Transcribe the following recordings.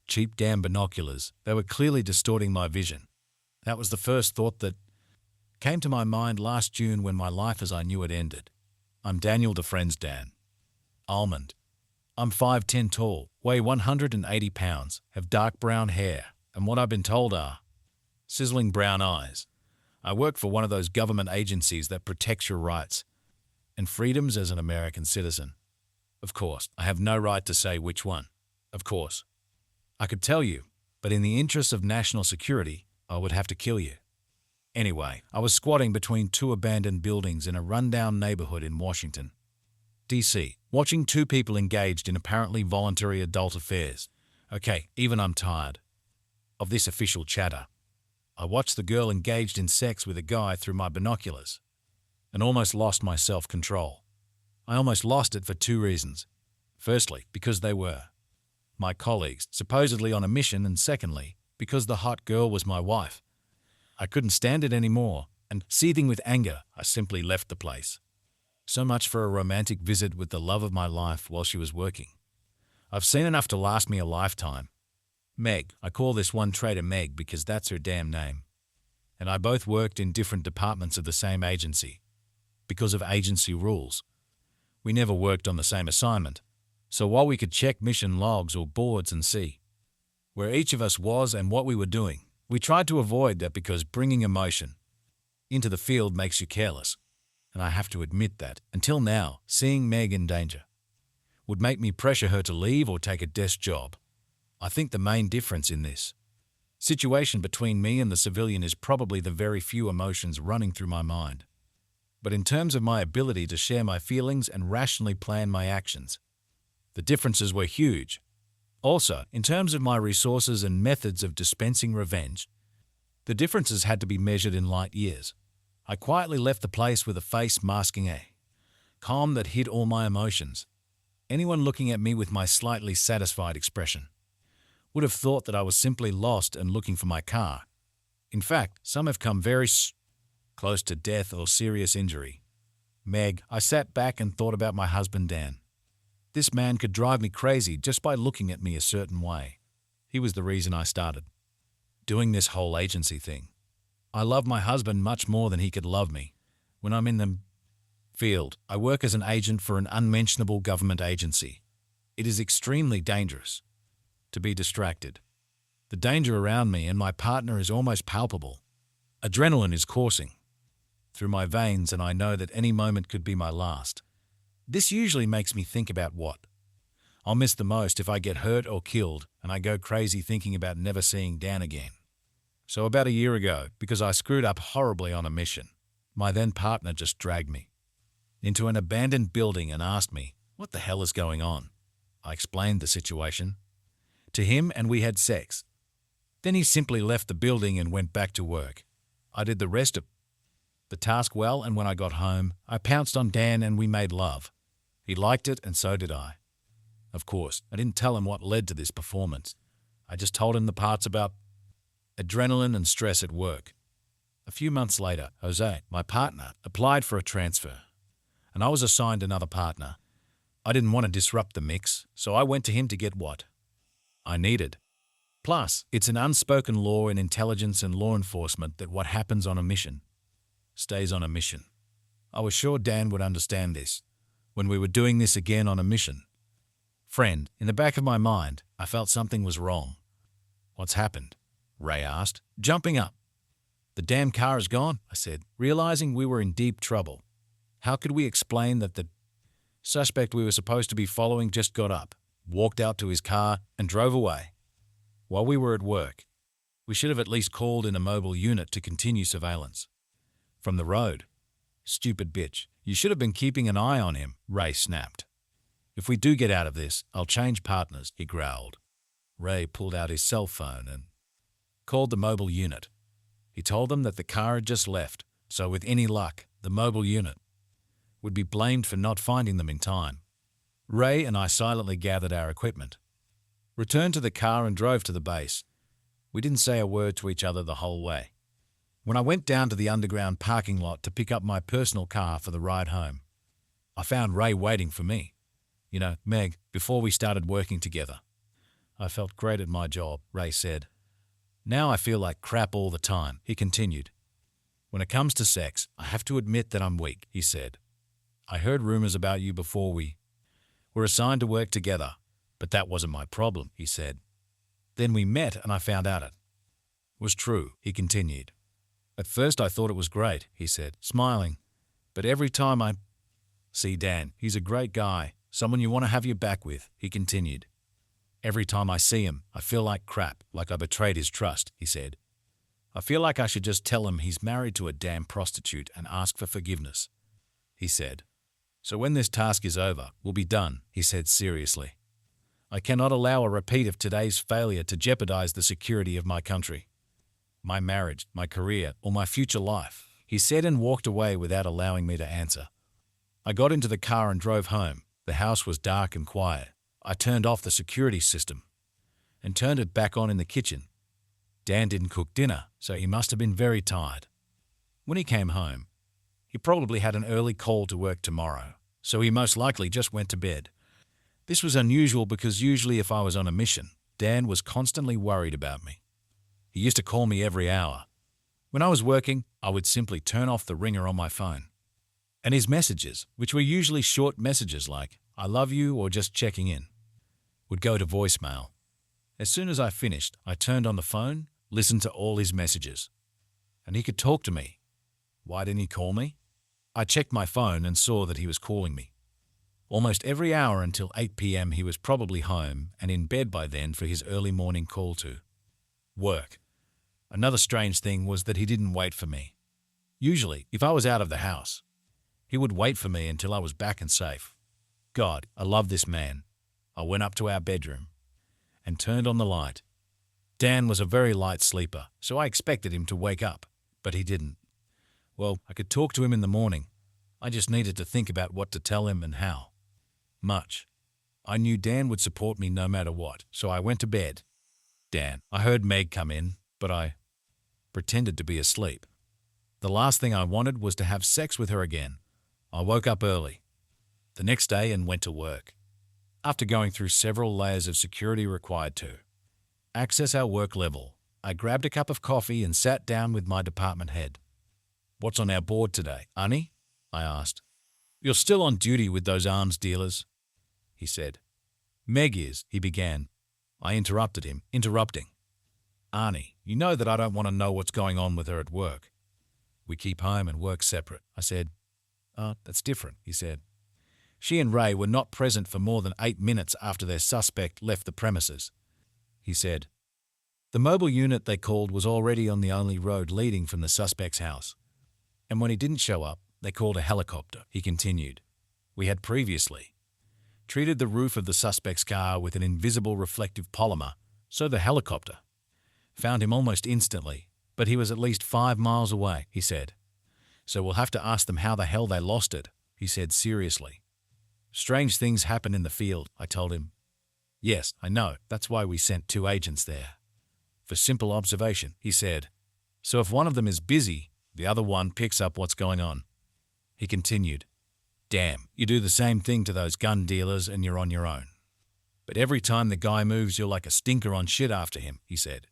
Cheap damn binoculars. They were clearly distorting my vision. That was the first thought that came to my mind last June when my life as I knew it ended. I'm Daniel DeFriend's Dan. Almond. I'm 5'10" tall, weigh 180 pounds, have dark brown hair, and what I've been told are sizzling brown eyes. I work for one of those government agencies that protects your rights and freedoms as an American citizen. Of course, I have no right to say which one. Of course. I could tell you, but in the interest of national security, I would have to kill you. Anyway, I was squatting between two abandoned buildings in a rundown neighborhood in Washington, D.C., watching two people engaged in apparently voluntary adult affairs. Okay, even I'm tired of this official chatter. I watched the girl engaged in sex with a guy through my binoculars and almost lost my self-control. I almost lost it for two reasons. Firstly, because they were my colleagues, supposedly on a mission, and secondly, because the hot girl was my wife. I couldn't stand it anymore, and seething with anger, I simply left the place. So much for a romantic visit with the love of my life while she was working. I've seen enough to last me a lifetime. Meg, I call this one traitor Meg because that's her damn name, and I both worked in different departments of the same agency. Because of agency rules, we never worked on the same assignment, so while we could check mission logs or boards and see where each of us was and what we were doing, we tried to avoid that because bringing emotion into the field makes you careless. And I have to admit that, until now, seeing Meg in danger would make me pressure her to leave or take a desk job. I think the main difference in this situation between me and the civilian is probably the very few emotions running through my mind. But in terms of my ability to share my feelings and rationally plan my actions, the differences were huge. Also, in terms of my resources and methods of dispensing revenge, the differences had to be measured in light years. I quietly left the place with a face masking a calm that hid all my emotions. Anyone looking at me with my slightly satisfied expression would have thought that I was simply lost and looking for my car. In fact, some have come very close to death or serious injury. Meg, I sat back and thought about my husband Dan. This man could drive me crazy just by looking at me a certain way. He was the reason I started doing this whole agency thing. I love my husband much more than he could love me. When I'm in the field, I work as an agent for an unmentionable government agency. It is extremely dangerous to be distracted. The danger around me and my partner is almost palpable. Adrenaline is coursing through my veins, and I know that any moment could be my last. This usually makes me think about what I'll miss the most if I get hurt or killed, and I go crazy thinking about never seeing Dan again. So about a year ago, because I screwed up horribly on a mission, my then partner just dragged me into an abandoned building and asked me, what the hell is going on? I explained the situation to him and we had sex. Then he simply left the building and went back to work. I did the rest of the task well, and when I got home, I pounced on Dan and we made love. He liked it and so did I. Of course, I didn't tell him what led to this performance. I just told him the parts about adrenaline and stress at work. A few months later, Jose, my partner, applied for a transfer, and I was assigned another partner. I didn't want to disrupt the mix, so I went to him to get what I needed. Plus, it's an unspoken law in intelligence and law enforcement that what happens on a mission stays on a mission. I was sure Dan would understand this when we were doing this again on a mission. Friend, in the back of my mind, I felt something was wrong. What's happened? Ray asked, jumping up. The damn car is gone, I said, realizing we were in deep trouble. How could we explain that the suspect we were supposed to be following just got up, walked out to his car, and drove away while we were at work? We should have at least called in a mobile unit to continue surveillance from the road. Stupid bitch. You should have been keeping an eye on him, Ray snapped. If we do get out of this, I'll change partners, he growled. Ray pulled out his cell phone and called the mobile unit. He told them that the car had just left, so with any luck, the mobile unit would be blamed for not finding them in time. Ray and I silently gathered our equipment, returned to the car and drove to the base. We didn't say a word to each other the whole way. When I went down to the underground parking lot to pick up my personal car for the ride home, I found Ray waiting for me. You know, Meg, before we started working together, I felt great at my job, Ray said. Now I feel like crap all the time, he continued. When it comes to sex, I have to admit that I'm weak, he said. I heard rumors about you before we were assigned to work together, but that wasn't my problem, he said. Then we met and I found out it was true, he continued. At first I thought it was great, he said, smiling. But every time I see Dan, he's a great guy, someone you want to have your back with, he continued. Every time I see him, I feel like crap, like I betrayed his trust, he said. I feel like I should just tell him he's married to a damn prostitute and ask for forgiveness, he said. So when this task is over, we'll be done, he said seriously. I cannot allow a repeat of today's failure to jeopardize the security of my country, my marriage, my career, or my future life, he said and walked away without allowing me to answer. I got into the car and drove home. The house was dark and quiet. I turned off the security system and turned it back on in the kitchen. Dan didn't cook dinner, so he must have been very tired. When he came home, he probably had an early call to work tomorrow, so he most likely just went to bed. This was unusual because usually if I was on a mission, Dan was constantly worried about me. He used to call me every hour. When I was working, I would simply turn off the ringer on my phone. And his messages, which were usually short messages like, I love you or just checking in, would go to voicemail. As soon as I finished, I turned on the phone, listened to all his messages. And he could talk to me. Why didn't he call me? I checked my phone and saw that he was calling me. Almost every hour until 8 p.m. he was probably home and in bed by then for his early morning call to work. Another strange thing was that he didn't wait for me. Usually, if I was out of the house, he would wait for me until I was back and safe. God, I love this man. I went up to our bedroom and turned on the light. Dan was a very light sleeper, so I expected him to wake up, but he didn't. Well, I could talk to him in the morning. I just needed to think about what to tell him and how much. I knew Dan would support me no matter what, so I went to bed. I heard Meg come in, but I pretended to be asleep. The last thing I wanted was to have sex with her again. I woke up early the next day and went to work. After going through several layers of security required to access our work level, I grabbed a cup of coffee and sat down with my department head. What's on our board today, Arnie? I asked. You're still on duty with those arms dealers, he said. Meg is, he began. I interrupted him, interrupting. Arnie, you know that I don't want to know what's going on with her at work. We keep home and work separate, I said. That's different, he said. She and Ray were not present for more than 8 minutes after their suspect left the premises, he said. The mobile unit they called was already on the only road leading from the suspect's house. And when he didn't show up, they called a helicopter, he continued. We had previously treated the roof of the suspect's car with an invisible reflective polymer, so the helicopter found him almost instantly, but he was at least 5 miles away, he said. So we'll have to ask them how the hell they lost it, he said seriously. Strange things happen in the field, I told him. Yes, I know, that's why we sent 2 agents there. For simple observation, he said. So if one of them is busy, the other one picks up what's going on. He continued. Damn, you do the same thing to those gun dealers and you're on your own. But every time the guy moves, you're like a stinker on shit after him, he said.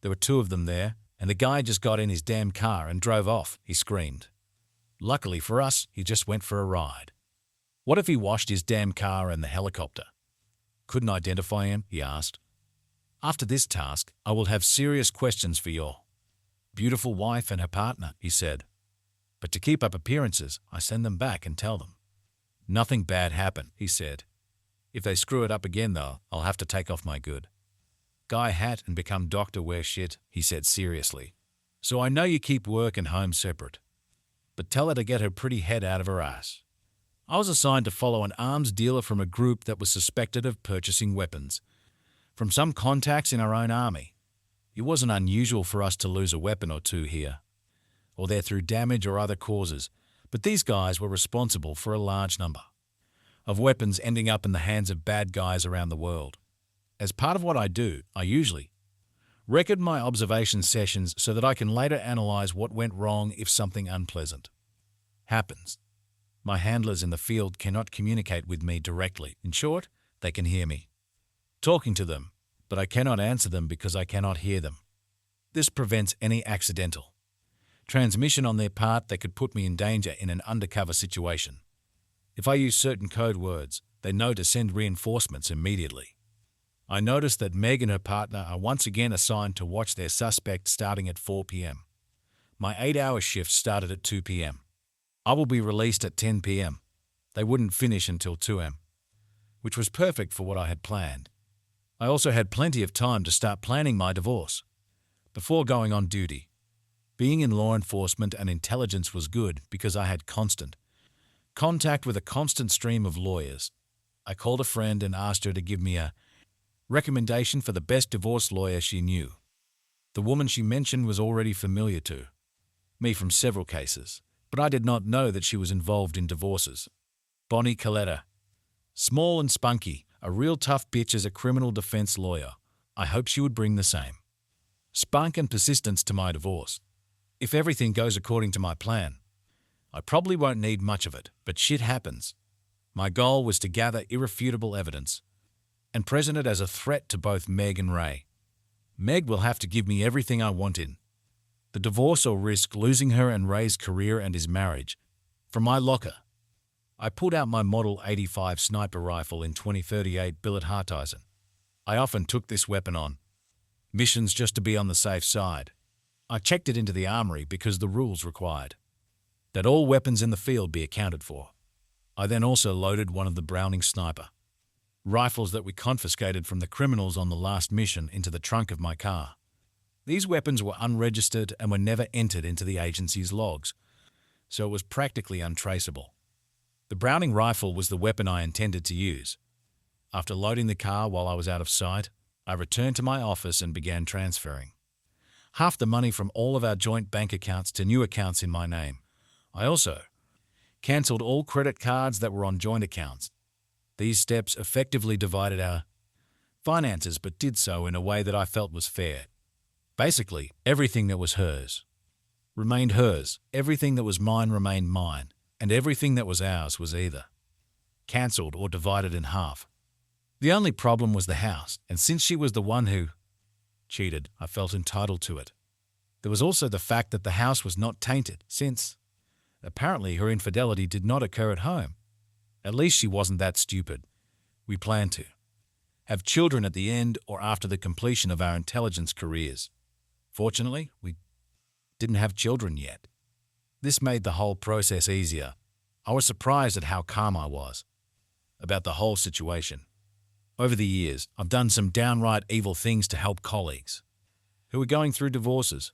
There were 2 of them there, and the guy just got in his damn car and drove off, he screamed. Luckily for us, he just went for a ride. What if he washed his damn car and the helicopter? Couldn't identify him, he asked. After this task, I will have serious questions for your beautiful wife and her partner, he said. But to keep up appearances, I send them back and tell them. Nothing bad happened, he said. If they screw it up again, though, I'll have to take off my good guy hat and become Dr. Wear Shit, he said seriously. So I know you keep work and home separate. But tell her to get her pretty head out of her ass. I was assigned to follow an arms dealer from a group that was suspected of purchasing weapons from some contacts in our own army. It wasn't unusual for us to lose a weapon or 2 here, or there through damage or other causes, but these guys were responsible for a large number of weapons ending up in the hands of bad guys around the world. As part of what I do, I usually record my observation sessions so that I can later analyze what went wrong if something unpleasant happens. My handlers in the field cannot communicate with me directly. In short, they can hear me talking to them, but I cannot answer them because I cannot hear them. This prevents any accidental transmission on their part that could put me in danger in an undercover situation. If I use certain code words, they know to send reinforcements immediately. I noticed that Meg and her partner are once again assigned to watch their suspect starting at 4 p.m. My 8-hour shift started at 2 p.m. I will be released at 10 p.m. They wouldn't finish until 2 a.m., which was perfect for what I had planned. I also had plenty of time to start planning my divorce before going on duty. Being in law enforcement and intelligence was good because I had constant contact with a constant stream of lawyers. I called a friend and asked her to give me a recommendation for the best divorce lawyer she knew. The woman she mentioned was already familiar to me from several cases, but I did not know that she was involved in divorces. Bonnie Coletta. Small and spunky, a real tough bitch as a criminal defense lawyer. I hope she would bring the same spunk and persistence to my divorce. If everything goes according to my plan, I probably won't need much of it, but shit happens. My goal was to gather irrefutable evidence and present it as a threat to both Meg and Ray. Meg will have to give me everything I want in the divorce or risk losing her and Ray's career and his marriage. From my locker, I pulled out my Model 85 sniper rifle in 2038 billet Harteisen. I often took this weapon on missions just to be on the safe side. I checked it into the armory because the rules required that all weapons in the field be accounted for. I then also loaded one of the Browning sniper rifles that we confiscated from the criminals on the last mission into the trunk of my car. These weapons were unregistered and were never entered into the agency's logs, so it was practically untraceable. The Browning rifle was the weapon I intended to use. After loading the car while I was out of sight, I returned to my office and began transferring half the money from all of our joint bank accounts to new accounts in my name. I also cancelled all credit cards that were on joint accounts. These steps effectively divided our finances, but did so in a way that I felt was fair. Basically, everything that was hers remained hers, everything that was mine remained mine, and everything that was ours was either cancelled or divided in half. The only problem was the house, and since she was the one who cheated, I felt entitled to it. There was also the fact that the house was not tainted, since apparently her infidelity did not occur at home. At least she wasn't that stupid. We planned to have children at the end or after the completion of our intelligence careers. Fortunately, we didn't have children yet. This made the whole process easier. I was surprised at how calm I was about the whole situation. Over the years, I've done some downright evil things to help colleagues who were going through divorces.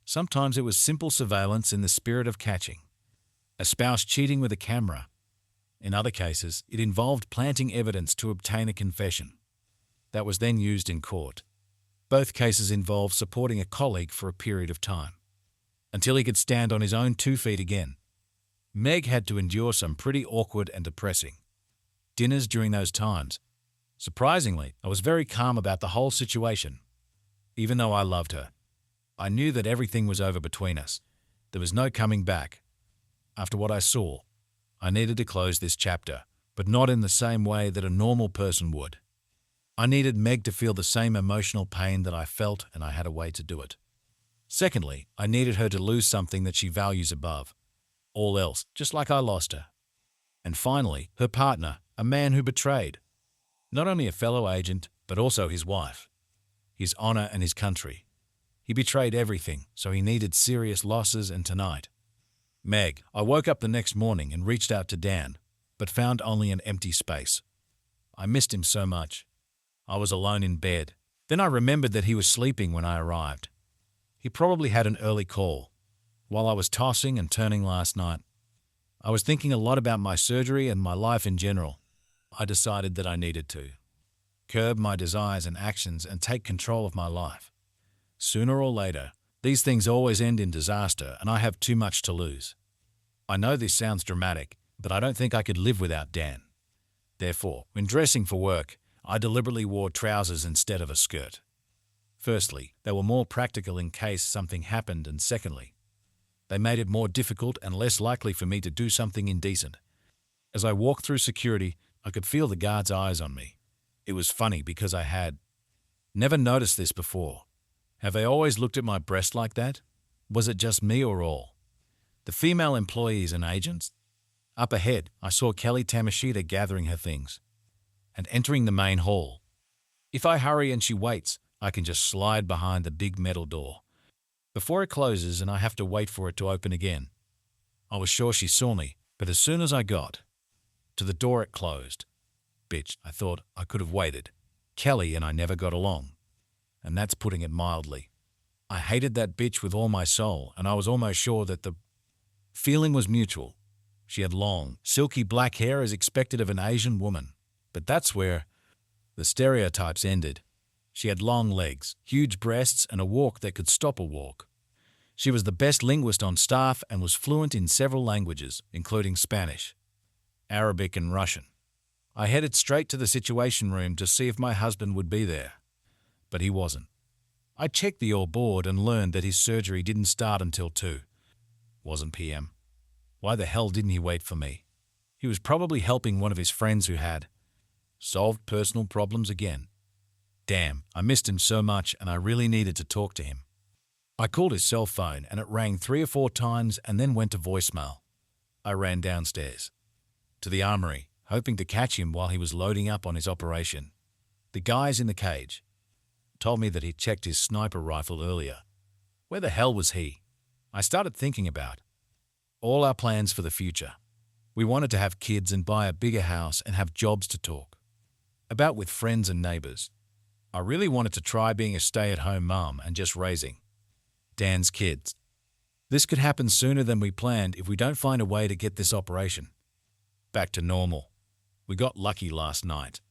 Sometimes it was simple surveillance in the spirit of catching a spouse cheating with a camera. In other cases, it involved planting evidence to obtain a confession that was then used in court. Both cases involved supporting a colleague for a period of time until he could stand on his own 2 feet again. Meg had to endure some pretty awkward and depressing dinners during those times. Surprisingly, I was very calm about the whole situation. Even though I loved her, I knew that everything was over between us. There was no coming back. After what I saw, I needed to close this chapter, but not in the same way that a normal person would. I needed Meg to feel the same emotional pain that I felt, and I had a way to do it. Secondly, I needed her to lose something that she values above all else, just like I lost her. And finally, her partner, a man who betrayed not only a fellow agent, but also his wife, his honor and his country. He betrayed everything, so he needed serious losses, and tonight. Meg. I woke up the next morning and reached out to Dan, but found only an empty space. I missed him so much. I was alone in bed. Then I remembered that he was sleeping when I arrived. He probably had an early call. While I was tossing and turning last night, I was thinking a lot about my surgery and my life in general. I decided that I needed to curb my desires and actions and take control of my life. Sooner or later, these things always end in disaster, and I have too much to lose. I know this sounds dramatic, but I don't think I could live without Dan. Therefore, when dressing for work, I deliberately wore trousers instead of a skirt. Firstly, they were more practical in case something happened, and secondly, they made it more difficult and less likely for me to do something indecent. As I walked through security, I could feel the guard's eyes on me. It was funny because I had Never noticed this before. Have they always looked at my breast like that? Was it just me or all? The female employees and agents? Up ahead, I saw Kelly Tamashita gathering her things and entering the main hall. If I hurry and she waits, I can just slide behind the big metal door before it closes and I have to wait for it to open again. I was sure she saw me, but as soon as I got to the door, it closed. Bitch, I thought I could have waited. Kelly and I never got along, and that's putting it mildly. I hated that bitch with all my soul, and I was almost sure that the feeling was mutual. She had long, silky black hair as expected of an Asian woman, but that's where the stereotypes ended. She had long legs, huge breasts, and a walk that could stop a walk. She was the best linguist on staff and was fluent in several languages, including Spanish, Arabic, and Russian. I headed straight to the situation room to see if my husband would be there, but he wasn't. I checked the all board and learned that his surgery didn't start until 2. Wasn't p.m. Why the hell didn't he wait for me? He was probably helping one of his friends who had solved personal problems again. Damn, I missed him so much and I really needed to talk to him. I called his cell phone and it rang 3 or 4 times and then went to voicemail. I ran downstairs to the armory, hoping to catch him while he was loading up on his operation. The guys in the cage told me that he checked his sniper rifle earlier. Where the hell was he? I started thinking about all our plans for the future. We wanted to have kids and buy a bigger house and have jobs to talk about with friends and neighbors. I really wanted to try being a stay-at-home mom and just raising Dan's kids. This could happen sooner than we planned if we don't find a way to get this operation back to normal. We got lucky last night.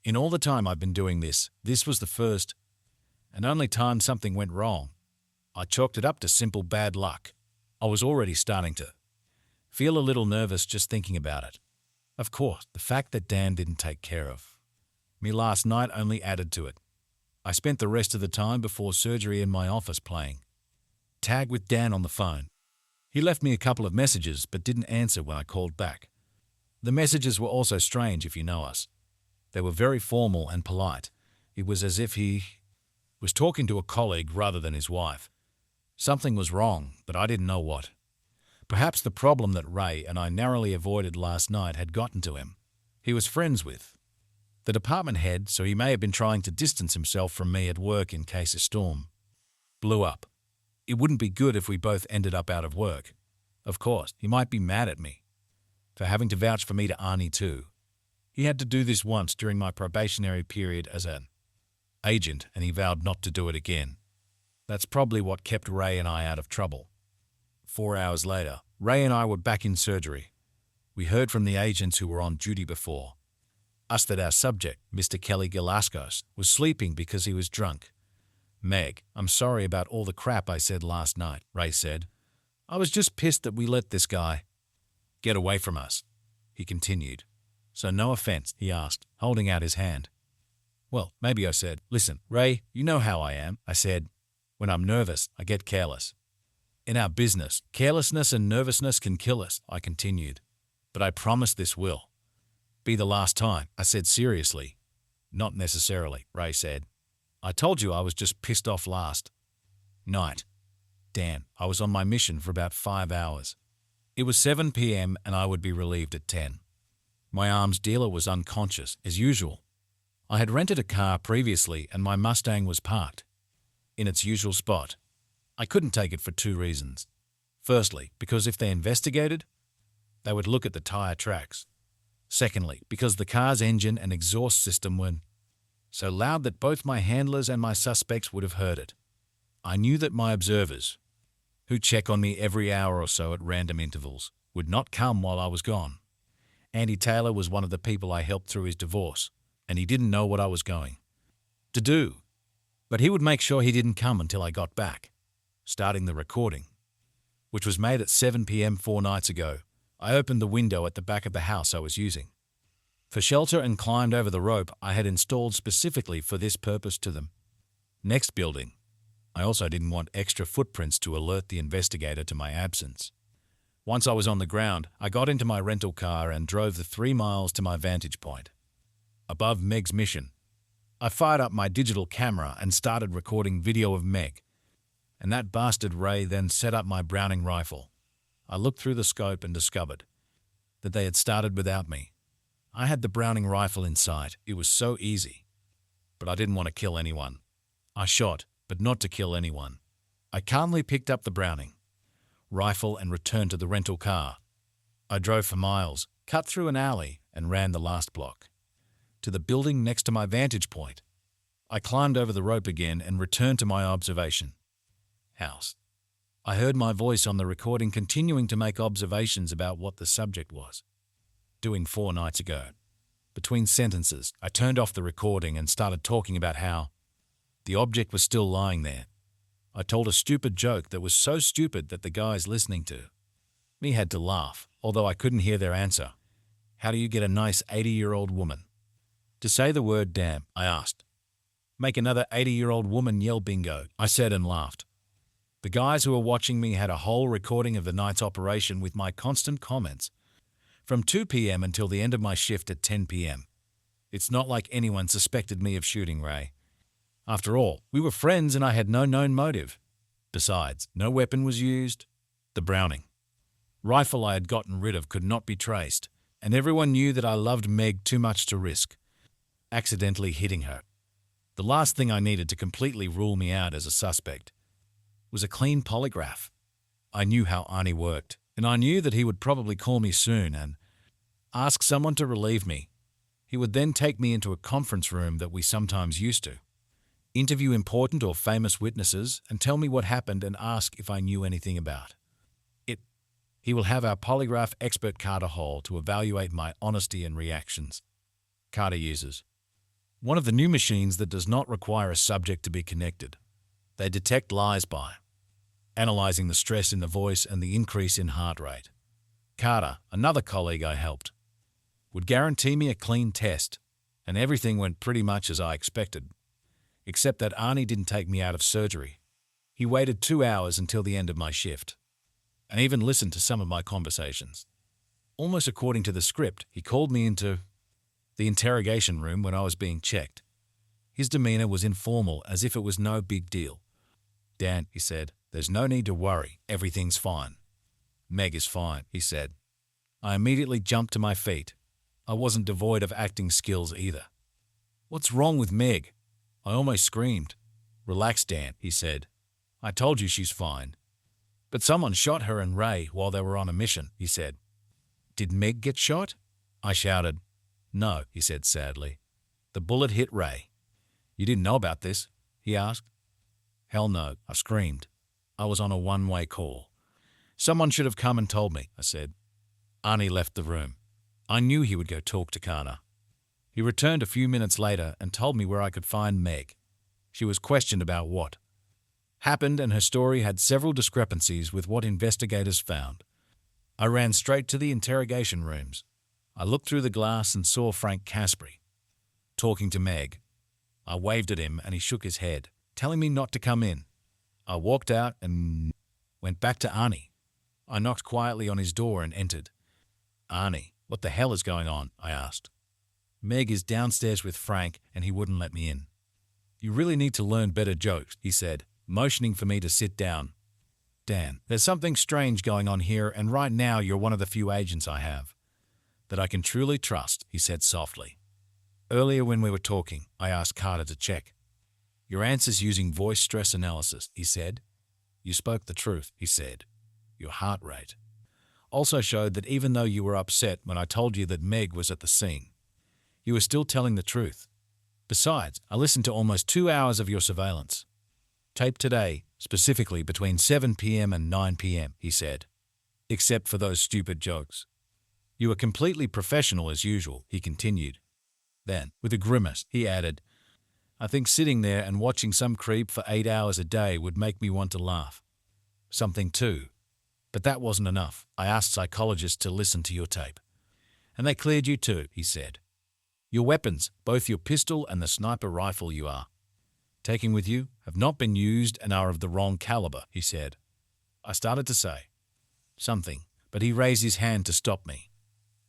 In all the time I've been doing this, this was the first and only time something went wrong. I chalked it up to simple bad luck. I was already starting to feel a little nervous just thinking about it. Of course, the fact that Dan didn't take care of me last night only added to it. I spent the rest of the time before surgery in my office playing tag with Dan on the phone. He left me a couple of messages but didn't answer when I called back. The messages were also strange if you know us. They were very formal and polite. It was as if he was talking to a colleague rather than his wife. Something was wrong, but I didn't know what. Perhaps the problem that Ray and I narrowly avoided last night had gotten to him. He was friends with the department head, so he may have been trying to distance himself from me at work in case a storm blew up. It wouldn't be good if we both ended up out of work. Of course, he might be mad at me for having to vouch for me to Arnie too. He had to do this once during my probationary period as an agent, and he vowed not to do it again. That's probably what kept Ray and I out of trouble. 4 hours later, Ray and I were back in surgery. We heard from the agents who were on duty before us that our subject, Mr. Kelly Galaskos, was sleeping because he was drunk. Meg, I'm sorry about all the crap I said last night, Ray said. I was just pissed that we let this guy get away from us, he continued. So no offense, he asked, holding out his hand. Well, maybe I said, listen, Ray, you know how I am. I said, when I'm nervous, I get careless. In our business, carelessness and nervousness can kill us, I continued. But I promise this will be the last time, I said seriously. Not necessarily, Ray said. I told you I was just pissed off last night. Dan, I was on my mission for about 5 hours. It was 7 p.m. and I would be relieved at 10. My arms dealer was unconscious, as usual. I had rented a car previously and my Mustang was parked in its usual spot. I couldn't take it for 2 reasons. Firstly, because if they investigated, they would look at the tire tracks. Secondly, because the car's engine and exhaust system were so loud that both my handlers and my suspects would have heard it. I knew that my observers, who check on me every hour or so at random intervals, would not come while I was gone. Andy Taylor was one of the people I helped through his divorce, and he didn't know what I was going to do. But he would make sure he didn't come until I got back. Starting the recording, which was made at 7 p.m. 4 nights ago, I opened the window at the back of the house I was using for shelter and climbed over the rope I had installed specifically for this purpose to the next building. I also didn't want extra footprints to alert the investigator to my absence. Once I was on the ground, I got into my rental car and drove the 3 miles to my vantage point above Meg's mission. I fired up my digital camera and started recording video of Meg, and that bastard Ray then set up my Browning rifle. I looked through the scope and discovered that they had started without me. I had the Browning rifle in sight. It was so easy. But I didn't want to kill anyone. I shot, but not to kill anyone. I calmly picked up the Browning rifle and returned to the rental car. I drove for miles, cut through an alley, and ran the last block to the building next to my vantage point. I climbed over the rope again and returned to my observation house. I heard my voice on the recording continuing to make observations about what the subject was doing 4 nights ago. Between sentences, I turned off the recording and started talking about how the object was still lying there. I told a stupid joke that was so stupid that the guys listening to me had to laugh, although I couldn't hear their answer. How do you get a nice 80-year-old woman to say the word damn? I asked. Make another 80-year-old woman yell bingo, I said and laughed. The guys who were watching me had a whole recording of the night's operation with my constant comments from 2 p.m. until the end of my shift at 10 p.m. It's not like anyone suspected me of shooting Ray. After all, we were friends and I had no known motive. Besides, no weapon was used. The Browning rifle I had gotten rid of could not be traced, and everyone knew that I loved Meg too much to risk accidentally hitting her. The last thing I needed to completely rule me out as a suspect was a clean polygraph. I knew how Arnie worked, and I knew that he would probably call me soon and ask someone to relieve me. He would then take me into a conference room that we sometimes used to, interview important or famous witnesses, and tell me what happened and ask if I knew anything about it. He will have our polygraph expert Carter Hall to evaluate my honesty and reactions. Carter uses one of the new machines that does not require a subject to be connected. They detect lies by analyzing the stress in the voice and the increase in heart rate. Carter, another colleague I helped, would guarantee me a clean test, and everything went pretty much as I expected, except that Arnie didn't take me out of surgery. He waited 2 hours until the end of my shift, and even listened to some of my conversations. Almost according to the script, he called me into the interrogation room when I was being checked. His demeanor was informal, as if it was no big deal. Dan, he said, there's no need to worry. Everything's fine. Meg is fine, he said. I immediately jumped to my feet. I wasn't devoid of acting skills either. What's wrong with Meg? I almost screamed. Relax, Dan, he said. I told you she's fine. But someone shot her and Ray while they were on a mission, he said. Did Meg get shot? I shouted. No, he said sadly. The bullet hit Ray. You didn't know about this? He asked. Hell no, I screamed. I was on a one-way call. Someone should have come and told me, I said. Arnie left the room. I knew he would go talk to Carter. He returned a few minutes later and told me where I could find Meg. She was questioned about what happened, and her story had several discrepancies with what investigators found. I ran straight to the interrogation rooms. I looked through the glass and saw Frank Caspary talking to Meg. I waved at him and he shook his head, telling me not to come in. I walked out and went back to Arnie. I knocked quietly on his door and entered. Arnie, what the hell is going on? I asked. Meg is downstairs with Frank and he wouldn't let me in. You really need to learn better jokes, he said, motioning for me to sit down. Dan, there's something strange going on here, and right now you're one of the few agents I have that I can truly trust, he said softly. Earlier when we were talking, I asked Carter to check your answers using voice stress analysis, he said. You spoke the truth, he said. Your heart rate also showed that even though you were upset when I told you that Meg was at the scene, you were still telling the truth. Besides, I listened to almost 2 hours of your surveillance tape today, specifically between 7 p.m. and 9 p.m., he said. Except for those stupid jokes. You were completely professional as usual, he continued. Then, with a grimace, he added, I think sitting there and watching some creep for 8 hours a day would make me want to laugh. Something too. But that wasn't enough. I asked psychologists to listen to your tape. And they cleared you too, he said. Your weapons, both your pistol and the sniper rifle you are taking with you, have not been used and are of the wrong caliber, he said. I started to say something, but he raised his hand to stop me.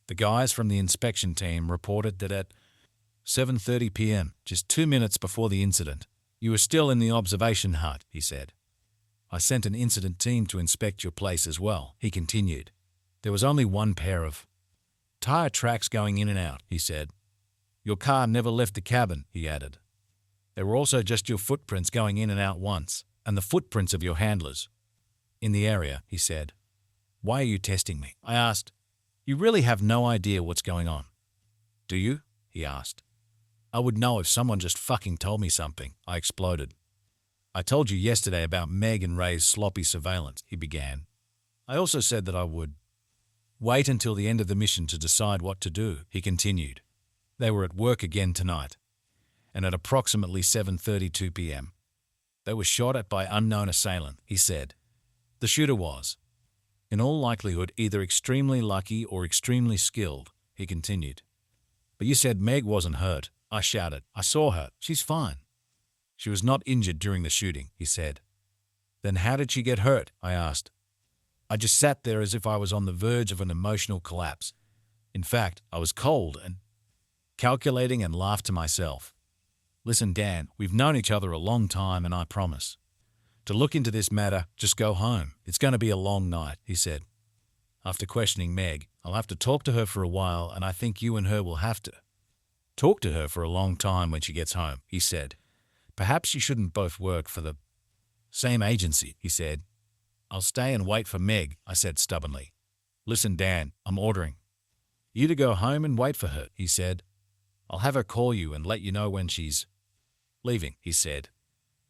The guys from the inspection team reported that at 7:30 p.m., just 2 minutes before the incident. You were still in the observation hut, he said. I sent an incident team to inspect your place as well, he continued. There was only one pair of tire tracks going in and out, he said. Your car never left the cabin, he added. There were also just your footprints going in and out once, and the footprints of your handlers in the area, he said. Why are you testing me? I asked. You really have no idea what's going on. Do you? He asked. I would know if someone just fucking told me something, I exploded. I told you yesterday about Meg and Ray's sloppy surveillance, he began. I also said that I would wait until the end of the mission to decide what to do, he continued. They were at work again tonight, and at approximately 7:32 p.m. They were shot at by unknown assailant, he said. The shooter was, in all likelihood, either extremely lucky or extremely skilled, he continued. But you said Meg wasn't hurt, I shouted. I saw her. She's fine. She was not injured during the shooting, he said. Then how did she get hurt? I asked. I just sat there as if I was on the verge of an emotional collapse. In fact, I was cold and calculating and laughed to myself. Listen, Dan, we've known each other a long time, and I promise to look into this matter, just go home. It's going to be a long night, he said. After questioning Meg, I'll have to talk to her for a while, and I think you and her will have to talk to her for a long time when she gets home, he said. Perhaps you shouldn't both work for the same agency, he said. I'll stay and wait for Meg, I said stubbornly. Listen, Dan, I'm ordering you to go home and wait for her, he said. I'll have her call you and let you know when she's leaving, he said.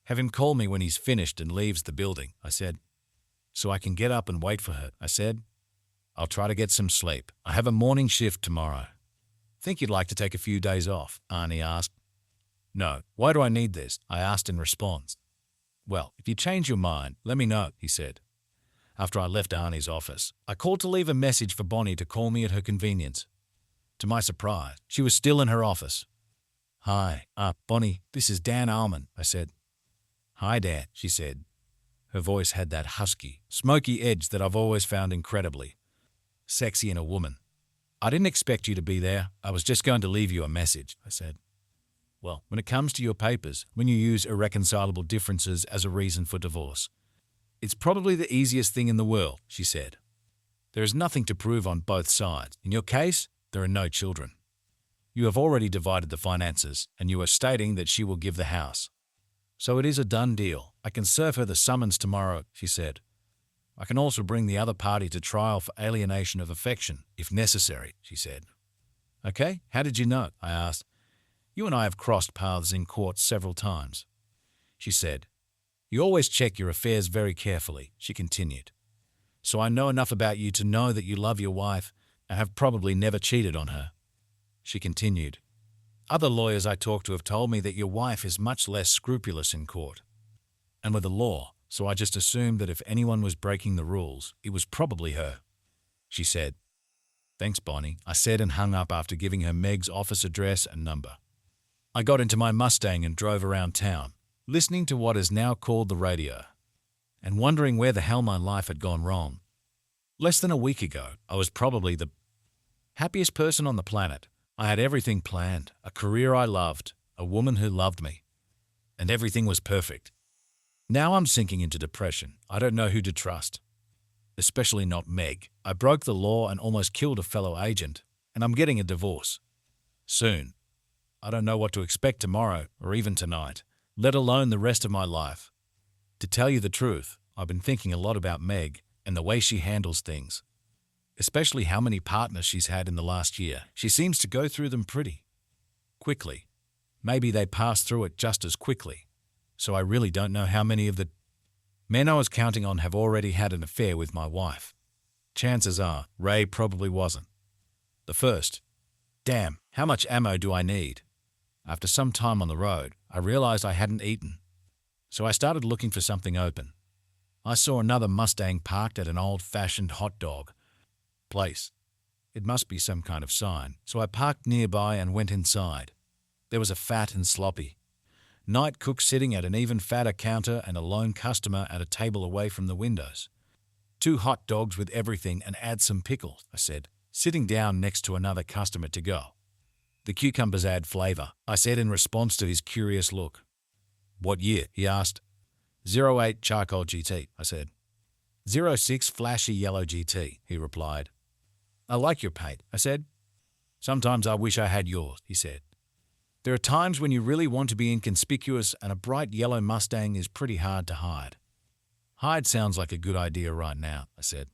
Have him call me when he's finished and leaves the building, I said. So I can get up and wait for her, I said. I'll try to get some sleep. I have a morning shift tomorrow. Think you'd like to take a few days off? Arnie asked. No, why do I need this? I asked in response. Well, if you change your mind, let me know, he said. After I left Arnie's office, I called to leave a message for Bonnie to call me at her convenience. To my surprise, she was still in her office. Hi, Bonnie, this is Dan Alman, I said. Hi, Dan, she said. Her voice had that husky, smoky edge that I've always found incredibly sexy in a woman. I didn't expect you to be there. I was just going to leave you a message, I said. Well, when it comes to your papers, when you use irreconcilable differences as a reason for divorce, it's probably the easiest thing in the world, she said. There is nothing to prove on both sides. In your case, there are no children. You have already divided the finances, and you are stating that she will give the house. So it is a done deal. I can serve her the summons tomorrow, she said. I can also bring the other party to trial for alienation of affection, if necessary, she said. Okay, how did you know? I asked. You and I have crossed paths in court several times, she said. You always check your affairs very carefully, she continued. So I know enough about you to know that you love your wife and have probably never cheated on her, she continued. Other lawyers I talked to have told me that your wife is much less scrupulous in court and with the law, so I just assumed that if anyone was breaking the rules, it was probably her, she said. Thanks, Bonnie, I said and hung up after giving her Meg's office address and number. I got into my Mustang and drove around town, listening to what is now called the radio, and wondering where the hell my life had gone wrong. Less than a week ago, I was probably the happiest person on the planet. I had everything planned, a career I loved, a woman who loved me, and everything was perfect. Now I'm sinking into depression. I don't know who to trust, especially not Meg. I broke the law and almost killed a fellow agent, and I'm getting a divorce soon. I don't know what to expect tomorrow or even tonight, let alone the rest of my life. To tell you the truth, I've been thinking a lot about Meg and the way she handles things, especially how many partners she's had in the last year. She seems to go through them pretty quickly. Maybe they pass through it just as quickly. So I really don't know how many of the men I was counting on have already had an affair with my wife. Chances are Ray probably wasn't the first. Damn, how much ammo do I need? After some time on the road, I realized I hadn't eaten, so I started looking for something open. I saw another Mustang parked at an old-fashioned hot dog place. It must be some kind of sign, so I parked nearby and went inside. There was a fat and sloppy night cook sitting at an even fatter counter and a lone customer at a table away from the windows. 2 hot dogs with everything and add some pickles, I said, sitting down next to another customer to go. The cucumbers add flavor, I said in response to his curious look. What year? He asked. 08 charcoal GT, I said. 06 flashy yellow GT, he replied. I like your paint, I said. Sometimes I wish I had yours, he said. There are times when you really want to be inconspicuous, and a bright yellow Mustang is pretty hard to hide. Hide sounds like a good idea right now, I said.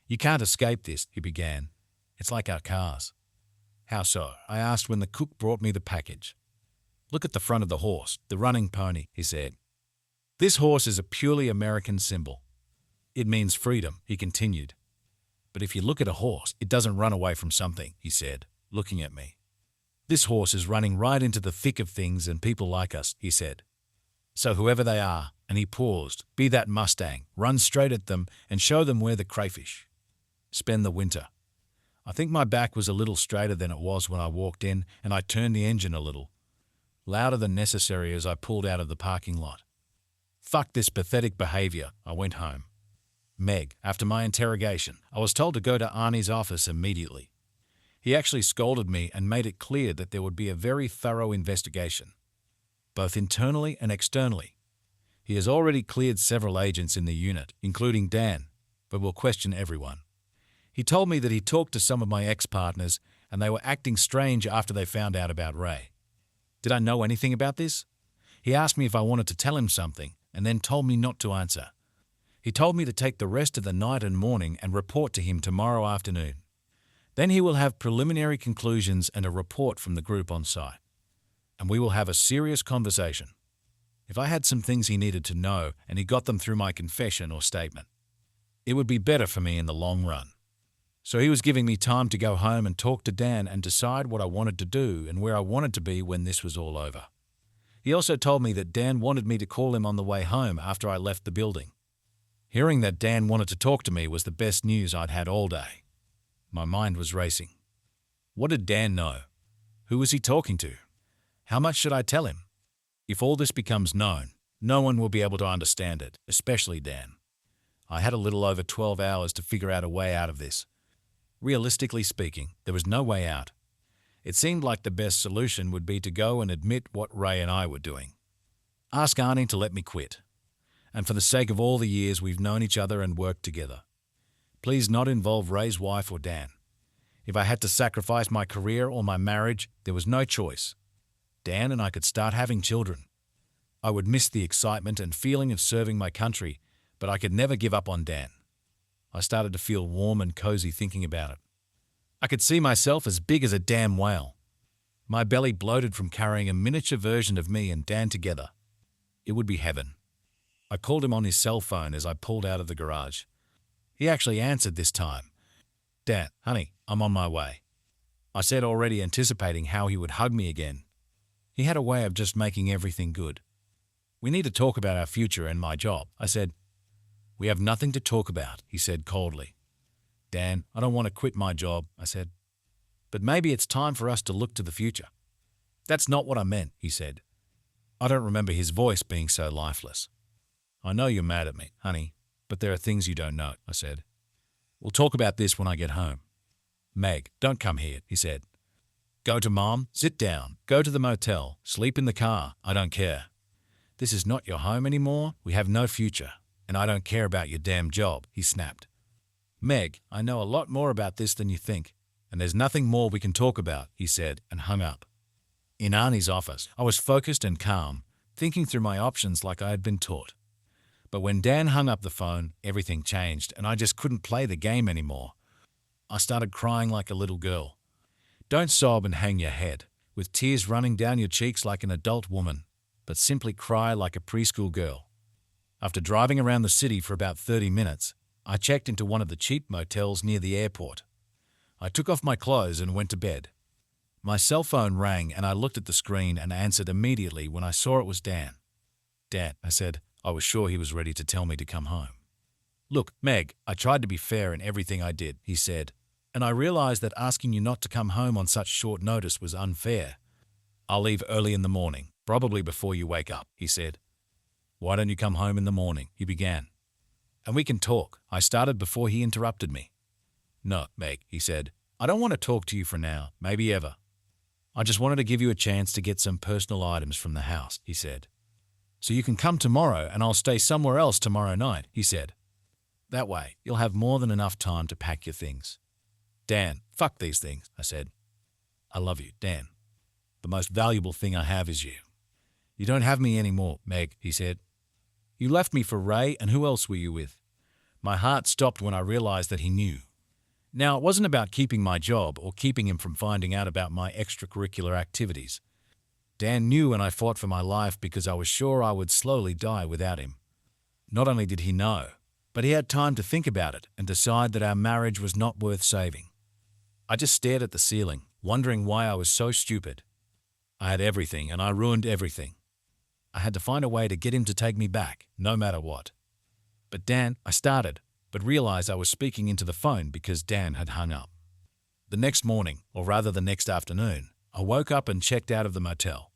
You can't escape this, he began. It's like our cars. How so? I asked when the cook brought me the package. Look at the front of the horse, the running pony, he said. This horse is a purely American symbol. It means freedom, he continued. But if you look at a horse, it doesn't run away from something, he said, looking at me. This horse is running right into the thick of things and people like us, he said. So whoever they are, and he paused, be that Mustang, run straight at them and show them where the crayfish. Spend the winter. I think my back was a little straighter than it was when I walked in, and I turned the engine a little, louder than necessary as I pulled out of the parking lot. Fuck this pathetic behavior, I went home. Meg, after my interrogation, I was told to go to Arnie's office immediately. He actually scolded me and made it clear that there would be a very thorough investigation, both internally and externally. He has already cleared several agents in the unit, including Dan, but will question everyone. He told me that he talked to some of my ex-partners and they were acting strange after they found out about Ray. Did I know anything about this? He asked me if I wanted to tell him something and then told me not to answer. He told me to take the rest of the night and morning and report to him tomorrow afternoon. Then he will have preliminary conclusions and a report from the group on site. And we will have a serious conversation. If I had some things he needed to know and he got them through my confession or statement, it would be better for me in the long run. So he was giving me time to go home and talk to Dan and decide what I wanted to do and where I wanted to be when this was all over. He also told me that Dan wanted me to call him on the way home after I left the building. Hearing that Dan wanted to talk to me was the best news I'd had all day. My mind was racing. What did Dan know? Who was he talking to? How much should I tell him? If all this becomes known, no one will be able to understand it, especially Dan. I had a little over 12 hours to figure out a way out of this. Realistically speaking, there was no way out. It seemed like the best solution would be to go and admit what Ray and I were doing. Ask Arnie to let me quit. And for the sake of all the years we've known each other and worked together, please not involve Ray's wife or Dan. If I had to sacrifice my career or my marriage, there was no choice. Dan and I could start having children. I would miss the excitement and feeling of serving my country, but I could never give up on Dan. I started to feel warm and cozy thinking about it. I could see myself as big as a damn whale. My belly bloated from carrying a miniature version of me and Dan together. It would be heaven. I called him on his cell phone as I pulled out of the garage. He actually answered this time. Dan, honey, I'm on my way. I said, already anticipating how he would hug me again. He had a way of just making everything good. We need to talk about our future and my job, I said. We have nothing to talk about, he said coldly. Dan, I don't want to quit my job, I said. But maybe it's time for us to look to the future. That's not what I meant, he said. I don't remember his voice being so lifeless. I know you're mad at me, honey, but there are things you don't know, I said. We'll talk about this when I get home. Meg, don't come here, he said. Go to Mom, sit down, go to the motel, sleep in the car, I don't care. This is not your home anymore, we have no future. And I don't care about your damn job, he snapped. Meg, I know a lot more about this than you think, and there's nothing more we can talk about, he said, and hung up. In Arnie's office, I was focused and calm, thinking through my options like I had been taught. But when Dan hung up the phone, everything changed, and I just couldn't play the game anymore. I started crying like a little girl. Don't sob and hang your head, with tears running down your cheeks like an adult woman, but simply cry like a preschool girl. After driving around the city for about 30 minutes, I checked into one of the cheap motels near the airport. I took off my clothes and went to bed. My cell phone rang and I looked at the screen and answered immediately when I saw it was Dan. Dan, I said. I was sure he was ready to tell me to come home. Look, Meg, I tried to be fair in everything I did, he said, and I realized that asking you not to come home on such short notice was unfair. I'll leave early in the morning, probably before you wake up, he said. Why don't you come home in the morning? He began. And we can talk, I started before he interrupted me. No, Meg, he said. I don't want to talk to you for now, maybe ever. I just wanted to give you a chance to get some personal items from the house, he said. So you can come tomorrow and I'll stay somewhere else tomorrow night, he said. That way, you'll have more than enough time to pack your things. Dan, fuck these things, I said. I love you, Dan. The most valuable thing I have is you. You don't have me anymore, Meg, he said. You left me for Ray, and who else were you with? My heart stopped when I realized that he knew. Now, it wasn't about keeping my job or keeping him from finding out about my extracurricular activities. Dan knew, and I fought for my life because I was sure I would slowly die without him. Not only did he know, but he had time to think about it and decide that our marriage was not worth saving. I just stared at the ceiling, wondering why I was so stupid. I had everything, and I ruined everything. I had to find a way to get him to take me back, no matter what. But Dan, I started, but realized I was speaking into the phone because Dan had hung up. The next morning, or rather the next afternoon, I woke up and checked out of the motel.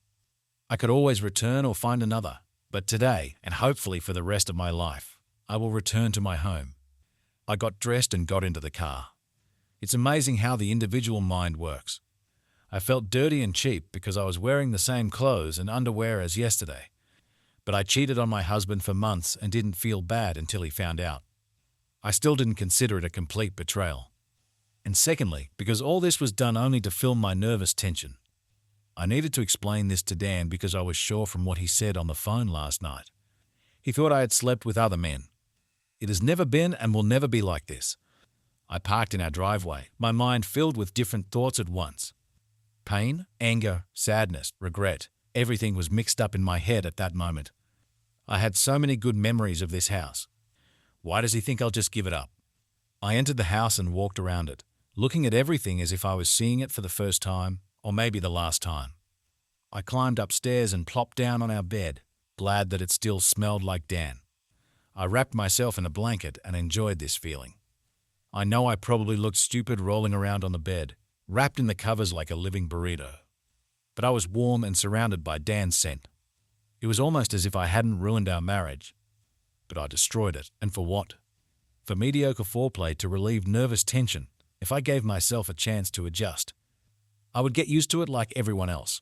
I could always return or find another, but today, and hopefully for the rest of my life, I will return to my home. I got dressed and got into the car. It's amazing how the individual mind works. I felt dirty and cheap because I was wearing the same clothes and underwear as yesterday. But I cheated on my husband for months and didn't feel bad until he found out. I still didn't consider it a complete betrayal. And secondly, because all this was done only to fill my nervous tension. I needed to explain this to Dan because I was sure from what he said on the phone last night. He thought I had slept with other men. It has never been and will never be like this. I parked in our driveway, my mind filled with different thoughts at once. Pain, anger, sadness, regret, everything was mixed up in my head at that moment. I had so many good memories of this house. Why does he think I'll just give it up? I entered the house and walked around it, looking at everything as if I was seeing it for the first time, or maybe the last time. I climbed upstairs and plopped down on our bed, glad that it still smelled like Dan. I wrapped myself in a blanket and enjoyed this feeling. I know I probably looked stupid rolling around on the bed, wrapped in the covers like a living burrito. But I was warm and surrounded by Dan's scent. It was almost as if I hadn't ruined our marriage. But I destroyed it, and for what? For mediocre foreplay to relieve nervous tension if I gave myself a chance to adjust. I would get used to it like everyone else.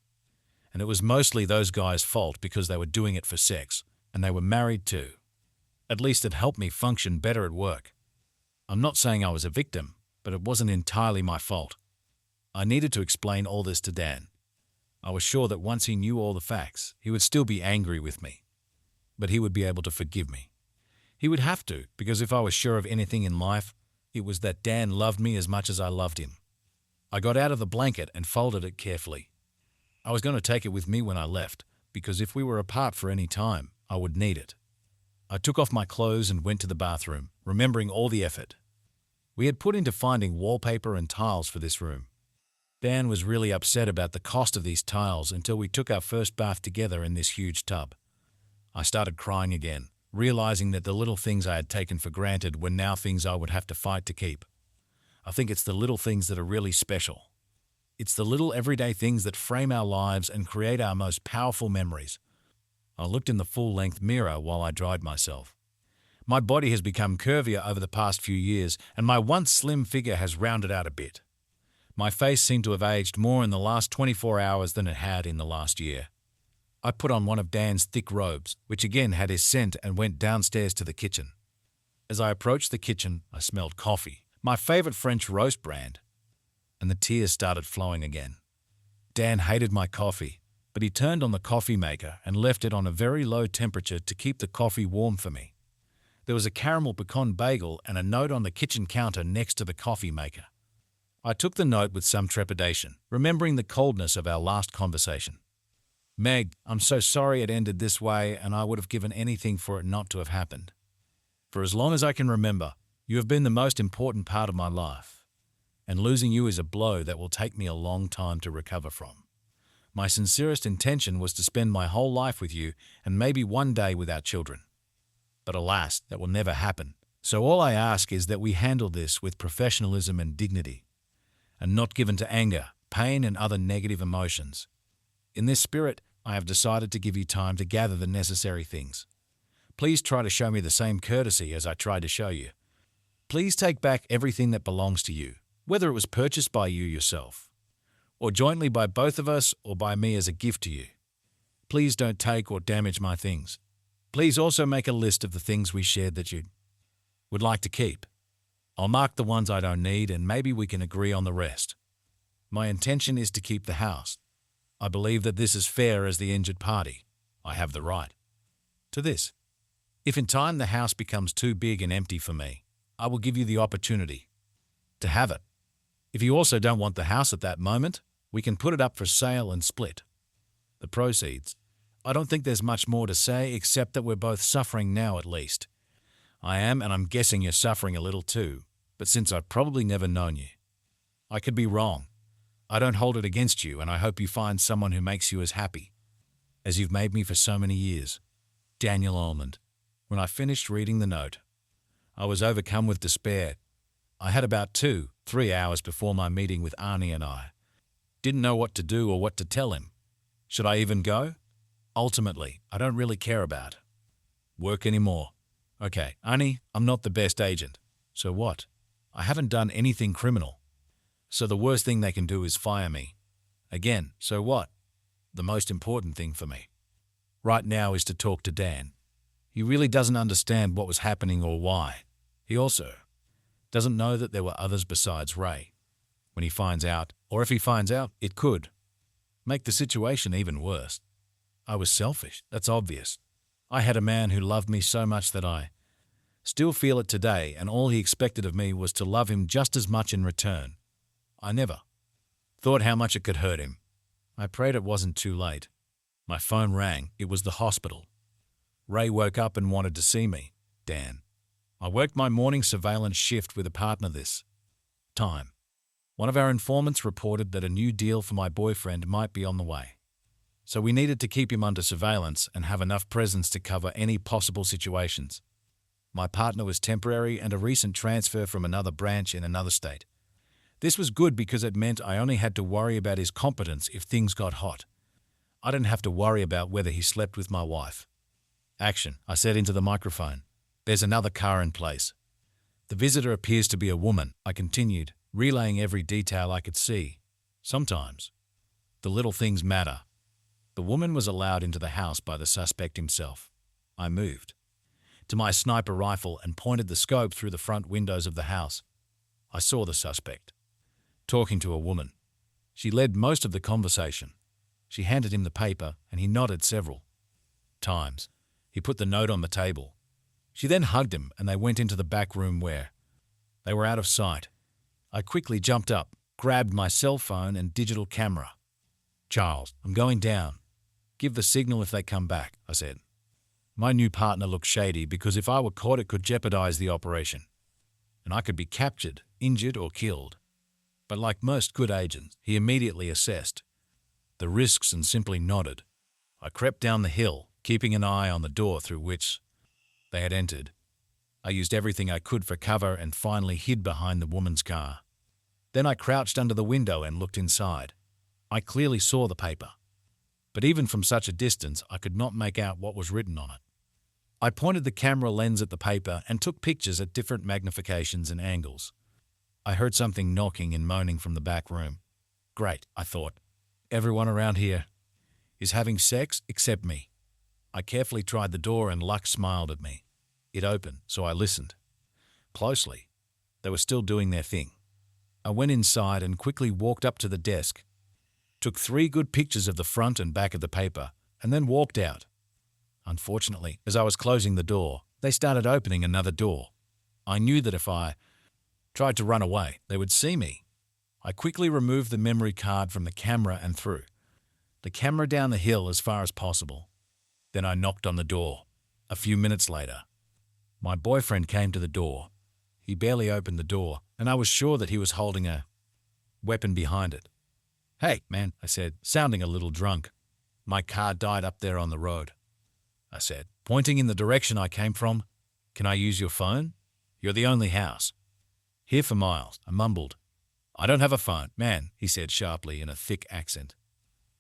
And it was mostly those guys' fault because they were doing it for sex, and they were married too. At least it helped me function better at work. I'm not saying I was a victim, but it wasn't entirely my fault. I needed to explain all this to Dan. I was sure that once he knew all the facts, he would still be angry with me. But he would be able to forgive me. He would have to, because if I was sure of anything in life, it was that Dan loved me as much as I loved him. I got out of the blanket and folded it carefully. I was going to take it with me when I left, because if we were apart for any time, I would need it. I took off my clothes and went to the bathroom, remembering all the effort we had put into finding wallpaper and tiles for this room. Dan was really upset about the cost of these tiles until we took our first bath together in this huge tub. I started crying again, realizing that the little things I had taken for granted were now things I would have to fight to keep. I think it's the little things that are really special. It's the little everyday things that frame our lives and create our most powerful memories. I looked in the full-length mirror while I dried myself. My body has become curvier over the past few years, and my once slim figure has rounded out a bit. My face seemed to have aged more in the last 24 hours than it had in the last year. I put on one of Dan's thick robes, which again had his scent, and went downstairs to the kitchen. As I approached the kitchen, I smelled coffee, my favorite French roast brand, and the tears started flowing again. Dan hated my coffee, but he turned on the coffee maker and left it on a very low temperature to keep the coffee warm for me. There was a caramel pecan bagel and a note on the kitchen counter next to the coffee maker. I took the note with some trepidation, remembering the coldness of our last conversation. Meg, I'm so sorry it ended this way, and I would have given anything for it not to have happened. For as long as I can remember, you have been the most important part of my life, and losing you is a blow that will take me a long time to recover from. My sincerest intention was to spend my whole life with you and maybe one day with our children. But alas, that will never happen. So all I ask is that we handle this with professionalism and dignity, and not given to anger, pain, and other negative emotions. In this spirit, I have decided to give you time to gather the necessary things. Please try to show me the same courtesy as I tried to show you. Please take back everything that belongs to you, whether it was purchased by you yourself, or jointly by both of us or by me as a gift to you. Please don't take or damage my things. Please also make a list of the things we shared that you would like to keep. I'll mark the ones I don't need and maybe we can agree on the rest. My intention is to keep the house. I believe that this is fair as the injured party. I have the right to this. If in time the house becomes too big and empty for me, I will give you the opportunity to have it. If you also don't want the house at that moment, we can put it up for sale and split the proceeds. I don't think there's much more to say except that we're both suffering now at least. I am, and I'm guessing you're suffering a little too, but since I've probably never known you, I could be wrong. I don't hold it against you, and I hope you find someone who makes you as happy as you've made me for so many years. Daniel Almond. When I finished reading the note, I was overcome with despair. I had about 2-3 hours before my meeting with Arnie and I didn't know what to do or what to tell him. Should I even go? Ultimately, I don't really care about work anymore. Okay, Arnie, I'm not the best agent. So what? I haven't done anything criminal. So the worst thing they can do is fire me. Again, so what? The most important thing for me right now is to talk to Dan. He really doesn't understand what was happening or why. He also doesn't know that there were others besides Ray. When he finds out, or if he finds out, it could make the situation even worse. I was selfish, that's obvious. I had a man who loved me so much that I still feel it today, and all he expected of me was to love him just as much in return. I never thought how much it could hurt him. I prayed it wasn't too late. My phone rang. It was the hospital. Ray woke up and wanted to see me. Dan. I worked my morning surveillance shift with a partner this time. One of our informants reported that a new deal for my boyfriend might be on the way. So we needed to keep him under surveillance and have enough presence to cover any possible situations. My partner was temporary and a recent transfer from another branch in another state. This was good because it meant I only had to worry about his competence if things got hot. I didn't have to worry about whether he slept with my wife. Action, I said into the microphone. There's another car in place. The visitor appears to be a woman, I continued, relaying every detail I could see. Sometimes the little things matter. The woman was allowed into the house by the suspect himself. I moved to my sniper rifle and pointed the scope through the front windows of the house. I saw the suspect talking to a woman. She led most of the conversation. She handed him the paper and he nodded several times. He put the note on the table. She then hugged him and they went into the back room where they were out of sight. I quickly jumped up, grabbed my cell phone and digital camera. Charles, I'm going down. Give the signal if they come back, I said. My new partner looked shady because if I were caught it could jeopardize the operation, and I could be captured, injured or killed. But like most good agents, he immediately assessed the risks and simply nodded. I crept down the hill, keeping an eye on the door through which they had entered. I used everything I could for cover and finally hid behind the woman's car. Then I crouched under the window and looked inside. I clearly saw the paper, but even from such a distance I could not make out what was written on it. I pointed the camera lens at the paper and took pictures at different magnifications and angles. I heard something knocking and moaning from the back room. Great, I thought. Everyone around here is having sex except me. I carefully tried the door and luck smiled at me. It opened, so I listened closely. They were still doing their thing. I went inside and quickly walked up to the desk, took 3 good pictures of the front and back of the paper, and then walked out. Unfortunately, as I was closing the door, they started opening another door. I knew that if I tried to run away, they would see me. I quickly removed the memory card from the camera and threw the camera down the hill as far as possible. Then I knocked on the door. A few minutes later, my boyfriend came to the door. He barely opened the door, and I was sure that he was holding a weapon behind it. Hey, man, I said, sounding a little drunk. My car died up there on the road, I said, pointing in the direction I came from. Can I use your phone? You're the only house here for miles, I mumbled. I don't have a phone, man, he said sharply in a thick accent.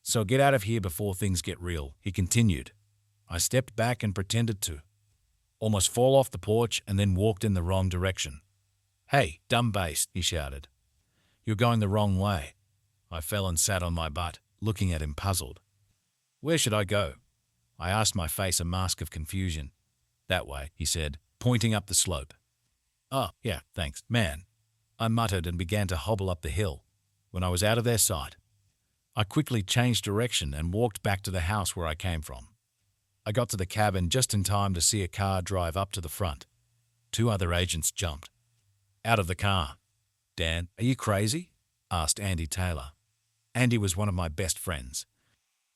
So get out of here before things get real, he continued. I stepped back and pretended to almost fall off the porch and then walked in the wrong direction. Hey, dumb baste, he shouted. You're going the wrong way. I fell and sat on my butt, looking at him puzzled. Where should I go? I asked, my face a mask of confusion. That way, he said, pointing up the slope. Oh, yeah, thanks, man. I muttered and began to hobble up the hill. When I was out of their sight, I quickly changed direction and walked back to the house where I came from. I got to the cabin just in time to see a car drive up to the front. 2 other agents jumped out of the car. Dan, are you crazy? Asked Andy Taylor. Andy was one of my best friends,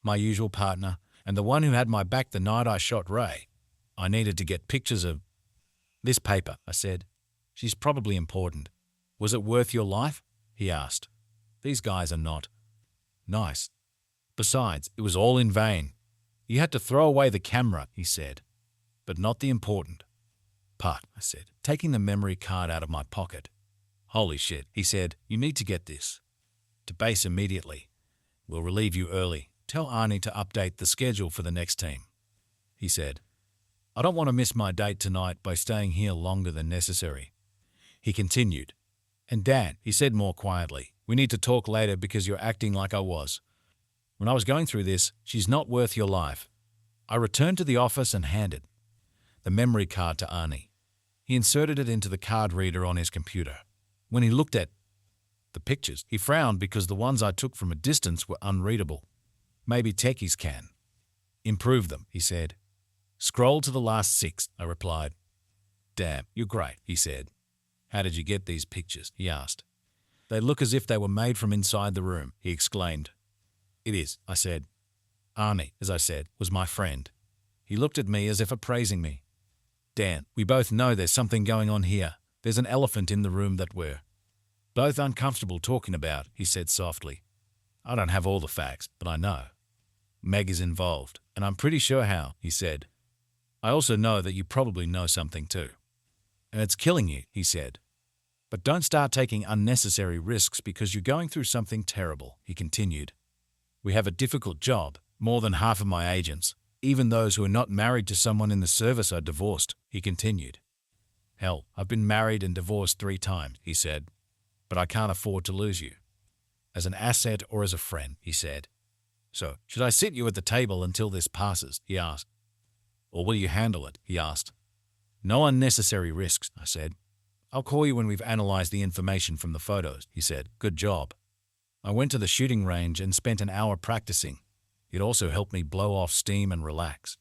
my usual partner, and the one who had my back the night I shot Ray. I needed to get pictures of this paper, I said. She's probably important. Was it worth your life? He asked. These guys are not. Nice. Besides, it was all in vain. You had to throw away the camera, he said, but not the important part, I said, taking the memory card out of my pocket. Holy shit, he said, you need to get this. To base immediately. We'll relieve you early. Tell Arnie to update the schedule for the next team. He said, I don't want to miss my date tonight by staying here longer than necessary. He continued. And Dan, he said more quietly, we need to talk later because you're acting like I was. When I was going through this, she's not worth your life. I returned to the office and handed the memory card to Arnie. He inserted it into the card reader on his computer. When he looked at the pictures, he frowned because the ones I took from a distance were unreadable. Maybe techies can improve them, he said. Scroll to the last 6, I replied. Damn, you're great, he said. How did you get these pictures? He asked. They look as if they were made from inside the room, he exclaimed. It is, I said. Arnie, as I said, was my friend. He looked at me as if appraising me. Dan, we both know there's something going on here. There's an elephant in the room that we're both uncomfortable talking about, he said softly. I don't have all the facts, but I know. Meg is involved, and I'm pretty sure how, he said. I also know that you probably know something too. And it's killing you, he said. But don't start taking unnecessary risks because you're going through something terrible, he continued. We have a difficult job. More than half of my agents, even those who are not married to someone in the service, are divorced, he continued. Hell, I've been married and divorced 3 times, he said. But I can't afford to lose you. As an asset or as a friend, he said. So, should I sit you at the table until this passes, he asked. Or will you handle it, he asked. No unnecessary risks, I said. I'll call you when we've analyzed the information from the photos, he said. Good job. I went to the shooting range and spent an hour practicing. It also helped me blow off steam and relax.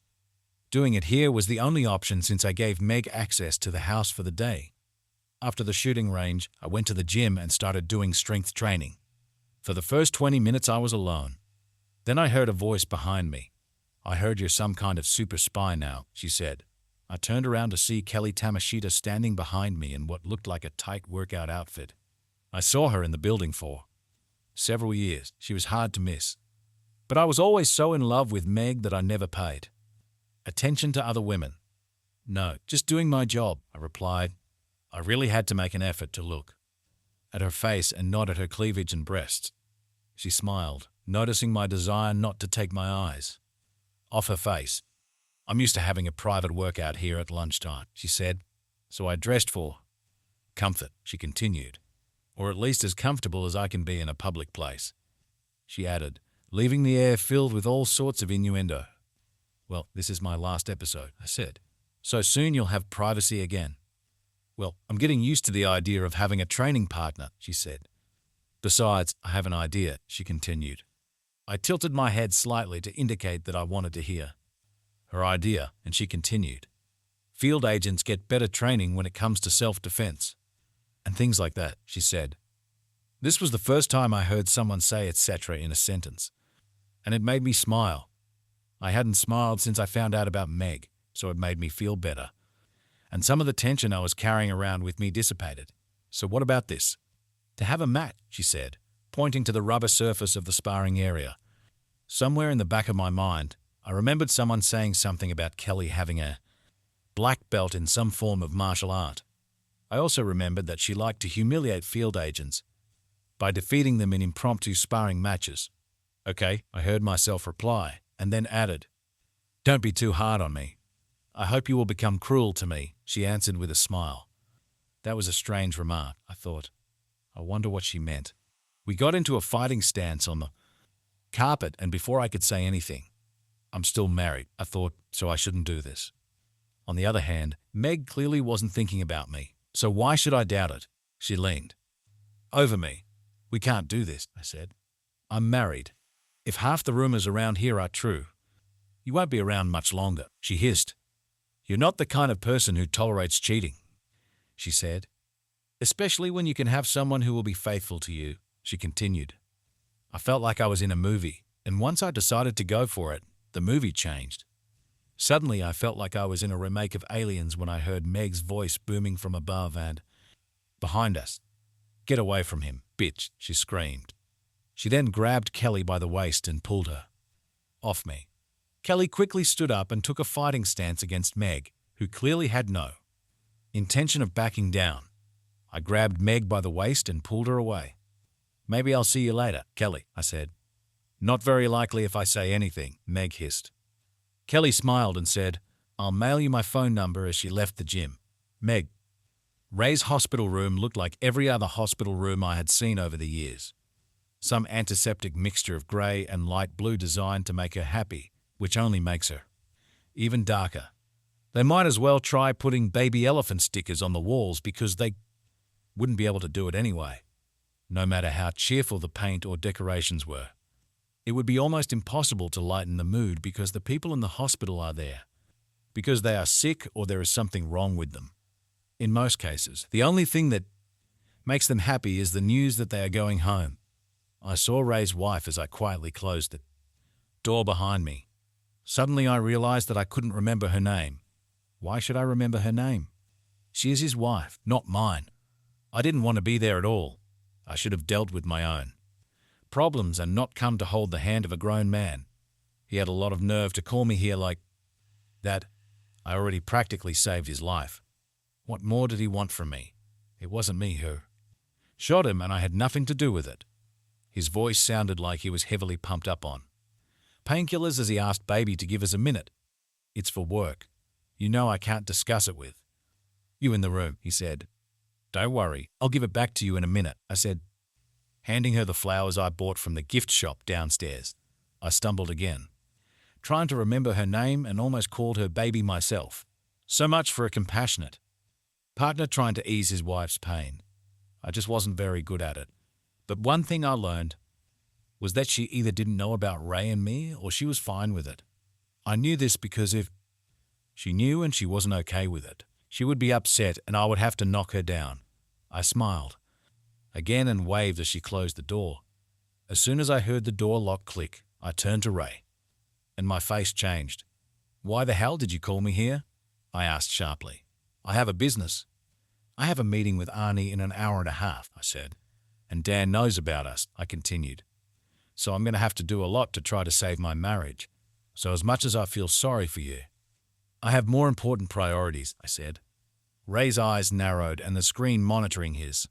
Doing it here was the only option since I gave Meg access to the house for the day. After the shooting range, I went to the gym and started doing strength training. For the first 20 minutes I was alone. Then I heard a voice behind me. I heard you're some kind of super spy now, she said. I turned around to see Kelly Tamashita standing behind me in what looked like a tight workout outfit. I saw her in the building for several years. She was hard to miss. But I was always so in love with Meg that I never paid attention to other women. No, just doing my job, I replied. I really had to make an effort to look at her face and not at her cleavage and breasts. She smiled, noticing my desire not to take my eyes off her face. I'm used to having a private workout here at lunchtime, she said. So I dressed for comfort, she continued. Or at least as comfortable as I can be in a public place. She added, leaving the air filled with all sorts of innuendo. Well, this is my last episode, I said. So soon you'll have privacy again. Well, I'm getting used to the idea of having a training partner, she said. Besides, I have an idea, she continued. I tilted my head slightly to indicate that I wanted to hear her idea, and she continued. Field agents get better training when it comes to self-defense. And things like that, she said. This was the first time I heard someone say etc. in a sentence, and it made me smile. I hadn't smiled since I found out about Meg, so it made me feel better. And some of the tension I was carrying around with me dissipated. So what about this? To have a mat, she said, pointing to the rubber surface of the sparring area. Somewhere in the back of my mind, I remembered someone saying something about Kelly having a black belt in some form of martial art. I also remembered that she liked to humiliate field agents by defeating them in impromptu sparring matches. Okay, I heard myself reply, and then added, Don't be too hard on me. I hope you will become cruel to me, she answered with a smile. That was a strange remark, I thought. I wonder what she meant. We got into a fighting stance on the carpet, and before I could say anything, I'm still married, I thought, so I shouldn't do this. On the other hand, Meg clearly wasn't thinking about me, so why should I doubt it? She leaned over me. We can't do this, I said. I'm married. If half the rumors around here are true, you won't be around much longer, she hissed. You're not the kind of person who tolerates cheating, she said. Especially when you can have someone who will be faithful to you, she continued. I felt like I was in a movie, and once I decided to go for it, the movie changed. Suddenly I felt like I was in a remake of Aliens when I heard Meg's voice booming from above and behind us. Get away from him, bitch, she screamed. She then grabbed Kelly by the waist and pulled her off me. Kelly quickly stood up and took a fighting stance against Meg, who clearly had no intention of backing down. I grabbed Meg by the waist and pulled her away. Maybe I'll see you later, Kelly, I said. Not very likely if I say anything, Meg hissed. Kelly smiled and said, I'll mail you my phone number as she left the gym. Meg. Ray's hospital room looked like every other hospital room I had seen over the years. Some antiseptic mixture of grey and light blue designed to make her happy, which only makes her even darker. They might as well try putting baby elephant stickers on the walls because they wouldn't be able to do it anyway, no matter how cheerful the paint or decorations were. It would be almost impossible to lighten the mood because the people in the hospital are there, because they are sick or there is something wrong with them. In most cases, the only thing that makes them happy is the news that they are going home. I saw Ray's wife as I quietly closed the door behind me. Suddenly I realized that I couldn't remember her name. Why should I remember her name? She is his wife, not mine. I didn't want to be there at all. I should have dealt with my own problems and not come to hold the hand of a grown man. He had a lot of nerve to call me here like that. I already practically saved his life. What more did he want from me? It wasn't me who shot him, and I had nothing to do with it. His voice sounded like he was heavily pumped up on painkillers as he asked Baby to give us a minute. It's for work. You know I can't discuss it with you in the room, he said. Don't worry, I'll give it back to you in a minute, I said, handing her the flowers I bought from the gift shop downstairs. I stumbled again, trying to remember her name, and almost called her Baby myself. So much for a compassionate partner trying to ease his wife's pain. I just wasn't very good at it. But one thing I learned was that she either didn't know about Ray and me or she was fine with it. I knew this because if she knew and she wasn't okay with it, she would be upset and I would have to knock her down. I smiled again and waved as she closed the door. As soon as I heard the door lock click, I turned to Ray, and my face changed. Why the hell did you call me here? I asked sharply. I have a business. I have a meeting with Arnie in an hour and a half, I said. And Dan knows about us, I continued. So I'm going to have to do a lot to try to save my marriage. So as much as I feel sorry for you, I have more important priorities, I said. Ray's eyes narrowed and the screen monitoring his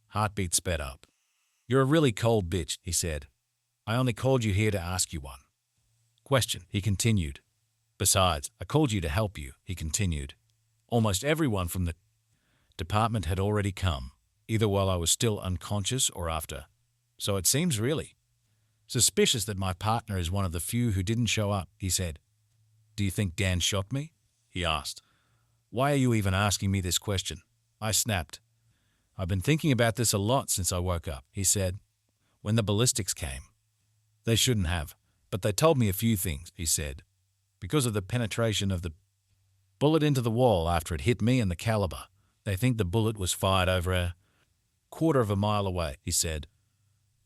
heartbeat sped up. You're a really cold bitch, he said. I only called you here to ask you one question, he continued. Besides, I called you to help you, he continued. Almost everyone from the department had already come, either while I was still unconscious or after. So it seems really suspicious that my partner is one of the few who didn't show up, he said. Do you think Dan shot me? He asked. Why are you even asking me this question? I snapped. I've been thinking about this a lot since I woke up, he said. When the ballistics came. They shouldn't have, but they told me a few things, he said. Because of the penetration of the bullet into the wall after it hit me and the caliber, they think the bullet was fired over a quarter of a mile away, he said.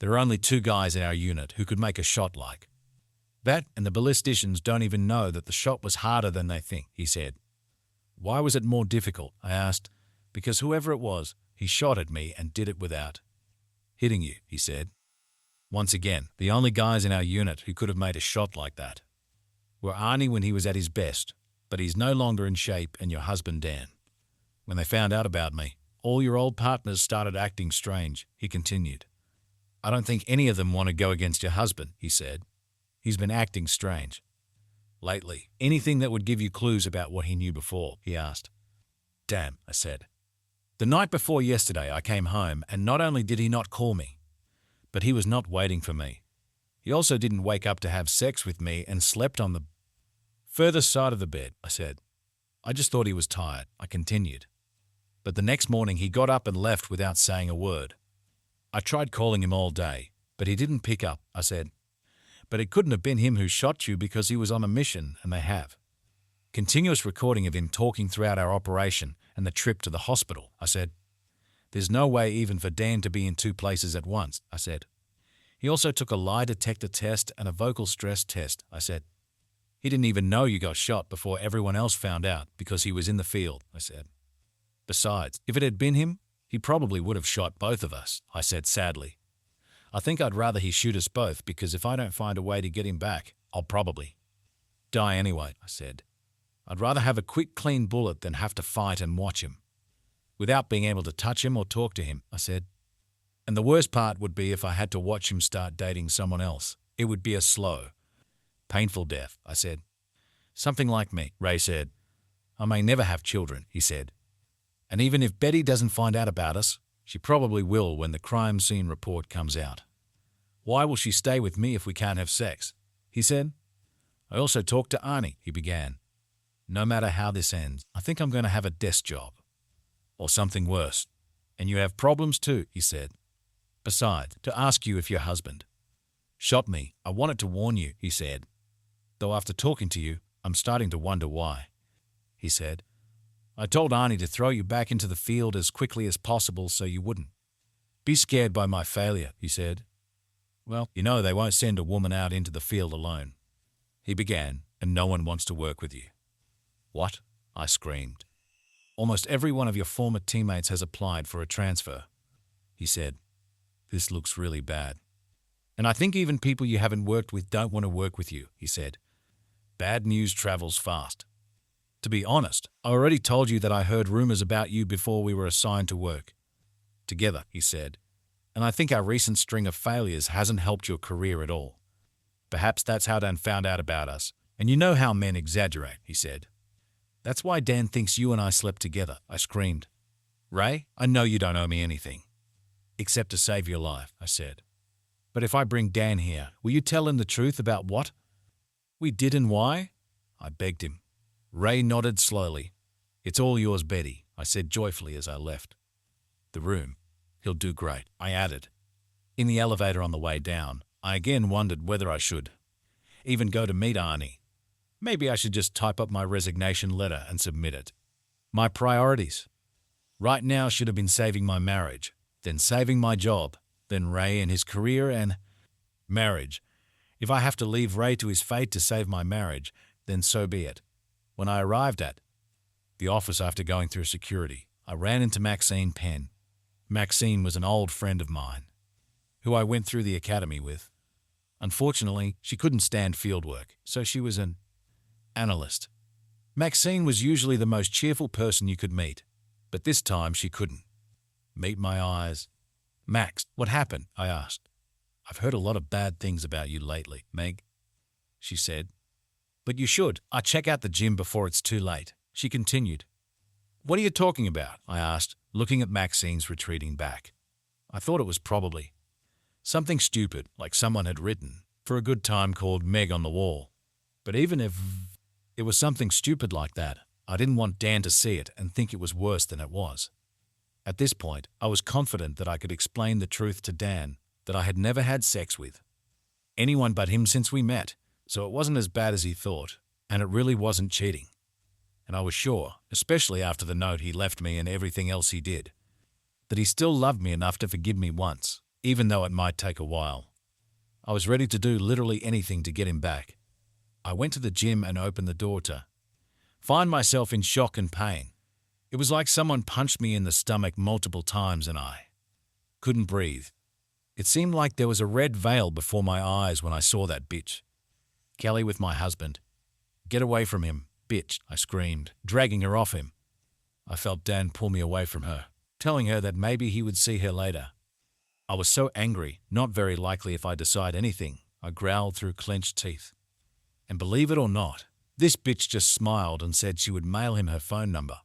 There are only 2 guys in our unit who could make a shot like that, and the ballisticians don't even know that the shot was harder than they think, he said. Why was it more difficult? I asked. Because whoever it was, he shot at me and did it without hitting you, he said. Once again, the only guys in our unit who could have made a shot like that were Arnie when he was at his best, but he's no longer in shape, and your husband Dan. When they found out about me, all your old partners started acting strange, he continued. I don't think any of them want to go against your husband, he said. He's been acting strange lately. Anything that would give you clues about what he knew before, he asked. Damn, I said. The night before yesterday I came home, and not only did he not call me, But he was not waiting for me. He also didn't wake up to have sex with me and slept on the further side of the bed, I said. I just thought he was tired, I continued. But the next morning he got up and left without saying a word. I tried calling him all day, but he didn't pick up, I said. But it couldn't have been him who shot you because he was on a mission, and they have. Continuous recording of him talking throughout our operation and the trip to the hospital, I said. There's no way even for Dan to be in two places at once, I said. He also took a lie detector test and a vocal stress test, I said. He didn't even know you got shot before everyone else found out because he was in the field, I said. Besides, if it had been him, he probably would have shot both of us, I said sadly. I think I'd rather he shoot us both because if I don't find a way to get him back, I'll probably die anyway, I said. I'd rather have a quick, clean bullet than have to fight and watch him without being able to touch him or talk to him, I said. And the worst part would be if I had to watch him start dating someone else. It would be a slow, painful death, I said. Something like me, Ray said. I may never have children, he said. And even if Betty doesn't find out about us, she probably will when the crime scene report comes out. Why will she stay with me if we can't have sex? He said. I also talked to Arnie, he began. No matter how this ends, I think I'm going to have a desk job. Or something worse. And you have problems too, he said. Besides, to ask you if your husband shot me, I wanted to warn you, he said. Though after talking to you, I'm starting to wonder why, he said. I told Arnie to throw you back into the field as quickly as possible so you wouldn't be scared by my failure, he said. Well, you know they won't send a woman out into the field alone, he began, and no one wants to work with you. What? I screamed. Almost every one of your former teammates has applied for a transfer, he said. This looks really bad. And I think even people you haven't worked with don't want to work with you, he said. Bad news travels fast. To be honest, I already told you that I heard rumors about you before we were assigned to work together, he said. And I think our recent string of failures hasn't helped your career at all. Perhaps that's how Dan found out about us. And you know how men exaggerate, he said. That's why Dan thinks you and I slept together, I screamed. Ray, I know you don't owe me anything. Except to save your life, I said. But if I bring Dan here, will you tell him the truth about what we did and why? I begged him. Ray nodded slowly. It's all yours, Betty, I said joyfully as I left the room. He'll do great, I added. In the elevator on the way down, I again wondered whether I should even go to meet Arnie. Maybe I should just type up my resignation letter and submit it. My priorities right now should have been saving my marriage, then saving my job, then Ray and his career and marriage. If I have to leave Ray to his fate to save my marriage, then so be it. When I arrived at the office after going through security, I ran into Maxine Penn. Maxine was an old friend of mine, who I went through the academy with. Unfortunately, she couldn't stand fieldwork, so she was an analyst. Maxine was usually the most cheerful person you could meet, but this time she couldn't meet my eyes. Max, what happened? I asked. I've heard a lot of bad things about you lately, Meg, she said. But you should. I check out the gym before it's too late, she continued. What are you talking about? I asked, looking at Maxine's retreating back. I thought it was probably something stupid, like someone had written for a good time called Meg on the wall. But even if it was something stupid like that, I didn't want Dan to see it and think it was worse than it was. At this point, I was confident that I could explain the truth to Dan that I had never had sex with anyone but him since we met, so it wasn't as bad as he thought, and it really wasn't cheating. And I was sure, especially after the note he left me and everything else he did, that he still loved me enough to forgive me once, even though it might take a while. I was ready to do literally anything to get him back. I went to the gym and opened the door to find myself in shock and pain. It was like someone punched me in the stomach multiple times and I couldn't breathe. It seemed like there was a red veil before my eyes when I saw that bitch. Kelly with my husband. Get away from him, bitch, I screamed, dragging her off him. I felt Dan pull me away from her, telling her that maybe he would see her later. I was so angry, not very likely if I decide anything, I growled through clenched teeth. And believe it or not, this bitch just smiled and said she would mail him her phone number.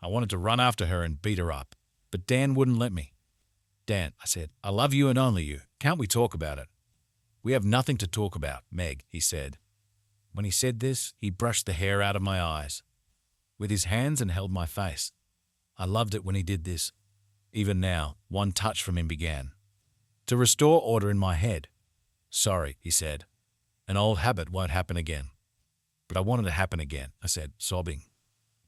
I wanted to run after her and beat her up, but Dan wouldn't let me. Dan, I said, I love you and only you. Can't we talk about it? We have nothing to talk about, Meg, he said. When he said this, he brushed the hair out of my eyes with his hands and held my face. I loved it when he did this. Even now, one touch from him began to restore order in my head. Sorry, he said. An old habit won't happen again. But I want it to happen again, I said, sobbing.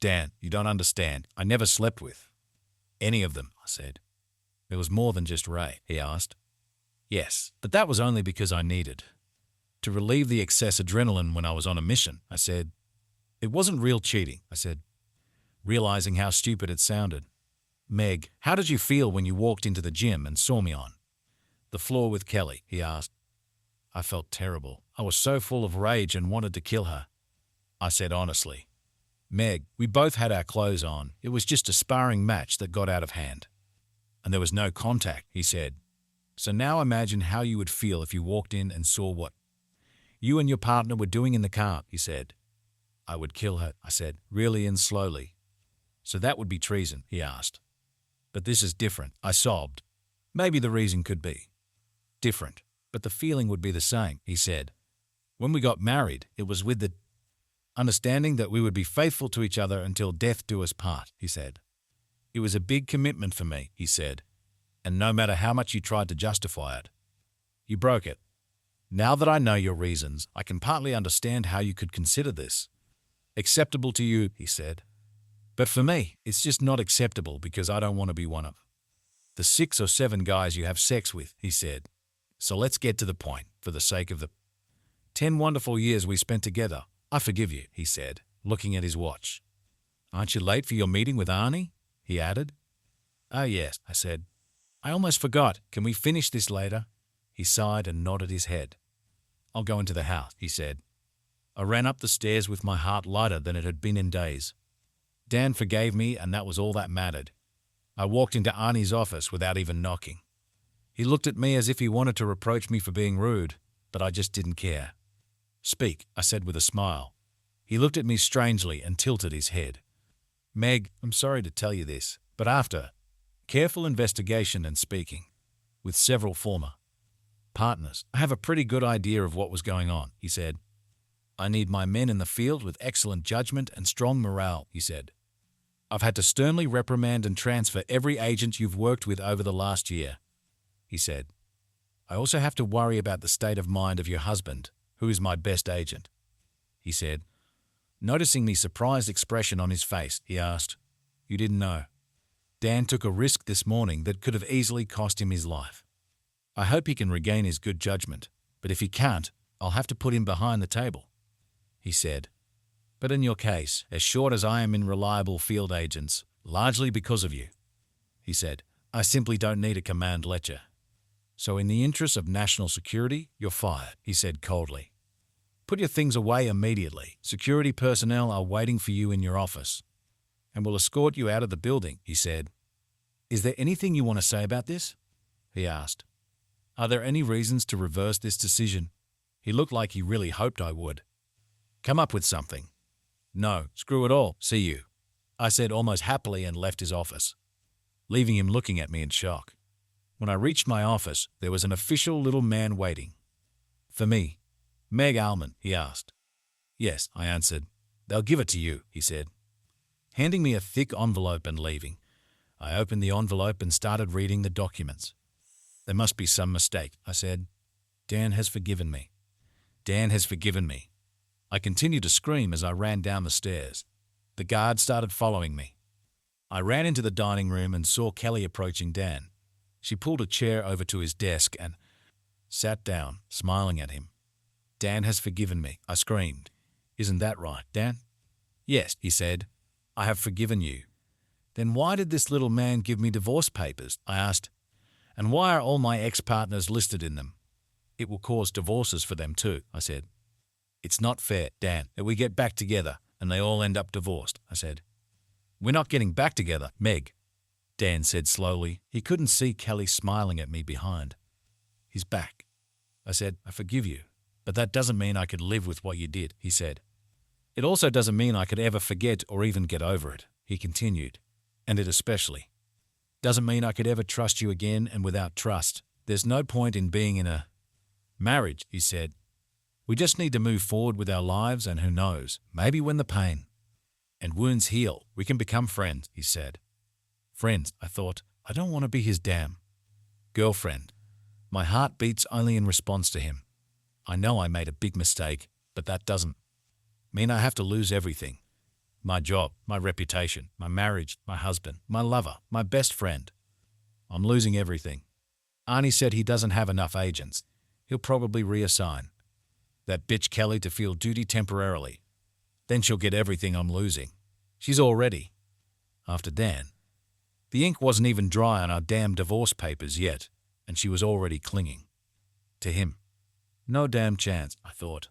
Dan, you don't understand. I never slept with any of them, I said. There was more than just Ray, he asked. Yes, but that was only because I needed to relieve the excess adrenaline when I was on a mission, I said. It wasn't real cheating, I said, realizing how stupid it sounded. Meg, how did you feel when you walked into the gym and saw me on the floor with Kelly, he asked. I felt terrible. I was so full of rage and wanted to kill her. I said honestly. Meg, we both had our clothes on. It was just a sparring match that got out of hand. And there was no contact, he said. So now imagine how you would feel if you walked in and saw what you and your partner were doing in the car, he said. I would kill her, I said, really and slowly. So that would be treason, he asked. But this is different, I sobbed. Maybe the reason could be different, but the feeling would be the same, he said. When we got married, it was with the understanding that we would be faithful to each other until death do us part, he said. It was a big commitment for me, he said, and no matter how much you tried to justify it, you broke it. Now that I know your reasons, I can partly understand how you could consider this acceptable to you, he said. But for me, it's just not acceptable because I don't want to be one of the 6 or 7 guys you have sex with, he said. So let's get to the point, for the sake of the 10 wonderful years we spent together. I forgive you, he said, looking at his watch. Aren't you late for your meeting with Arnie? He added. Oh yes, I said. I almost forgot. Can we finish this later? He sighed and nodded his head. I'll go into the house, he said. I ran up the stairs with my heart lighter than it had been in days. Dan forgave me, and that was all that mattered. I walked into Arnie's office without even knocking. He looked at me as if he wanted to reproach me for being rude, but I just didn't care. Speak, I said with a smile. He looked at me strangely and tilted his head. Meg, I'm sorry to tell you this, but after careful investigation and speaking with several former partners, I have a pretty good idea of what was going on, he said. I need my men in the field with excellent judgment and strong morale, he said. I've had to sternly reprimand and transfer every agent you've worked with over the last year, he said. I also have to worry about the state of mind of your husband, who is my best agent, he said. Noticing the surprised expression on his face, he asked, You didn't know? Dan took a risk this morning that could have easily cost him his life. I hope he can regain his good judgment, but if he can't, I'll have to put him behind the table, he said. But in your case, as short as I am in reliable field agents, largely because of you, he said, I simply don't need a command lecture. So in the interest of national security, you're fired, he said coldly. Put your things away immediately. Security personnel are waiting for you in your office and will escort you out of the building, he said. Is there anything you want to say about this? He asked. Are there any reasons to reverse this decision? He looked like he really hoped I would. Come up with something. No, screw it all. See you, I said almost happily and left his office, leaving him looking at me in shock. When I reached my office, there was an official little man waiting. For me. Meg Alman, he asked. Yes, I answered. They'll give it to you, he said, handing me a thick envelope and leaving. I opened the envelope and started reading the documents. There must be some mistake, I said. Dan has forgiven me. Dan has forgiven me. I continued to scream as I ran down the stairs. The guard started following me. I ran into the dining room and saw Kelly approaching Dan. She pulled a chair over to his desk and sat down, smiling at him. Dan has forgiven me, I screamed. Isn't that right, Dan? Yes, he said. I have forgiven you. Then why did this little man give me divorce papers? I asked. And why are all my ex-partners listed in them? It will cause divorces for them too, I said. It's not fair, Dan, that we get back together and they all end up divorced, I said. We're not getting back together, Meg, Dan said slowly. He couldn't see Kelly smiling at me behind his back. I said, I forgive you, but that doesn't mean I could live with what you did, he said. It also doesn't mean I could ever forget or even get over it, he continued, and it especially Doesn't mean I could ever trust you again, and without trust, there's no point in being in a marriage, he said. We just need to move forward with our lives, and who knows, maybe when the pain and wounds heal, we can become friends, he said. Friends, I thought. I don't want to be his damn girlfriend. My heart beats only in response to him. I know I made a big mistake, but that doesn't mean I have to lose everything. My job, my reputation, my marriage, my husband, my lover, my best friend. I'm losing everything. Arnie said he doesn't have enough agents. He'll probably reassign that bitch Kelly to field duty temporarily. Then she'll get everything I'm losing. She's already after Dan. The ink wasn't even dry on our damn divorce papers yet, and she was already clinging to him. No damn chance, I thought.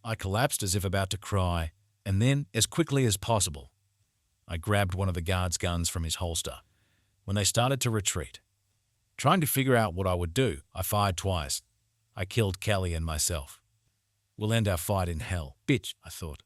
I collapsed as if about to cry, and then, as quickly as possible, I grabbed one of the guard's guns from his holster. When they started to retreat, trying to figure out what I would do, I fired twice. I killed Kelly and myself. We'll end our fight in hell. Bitch, I thought.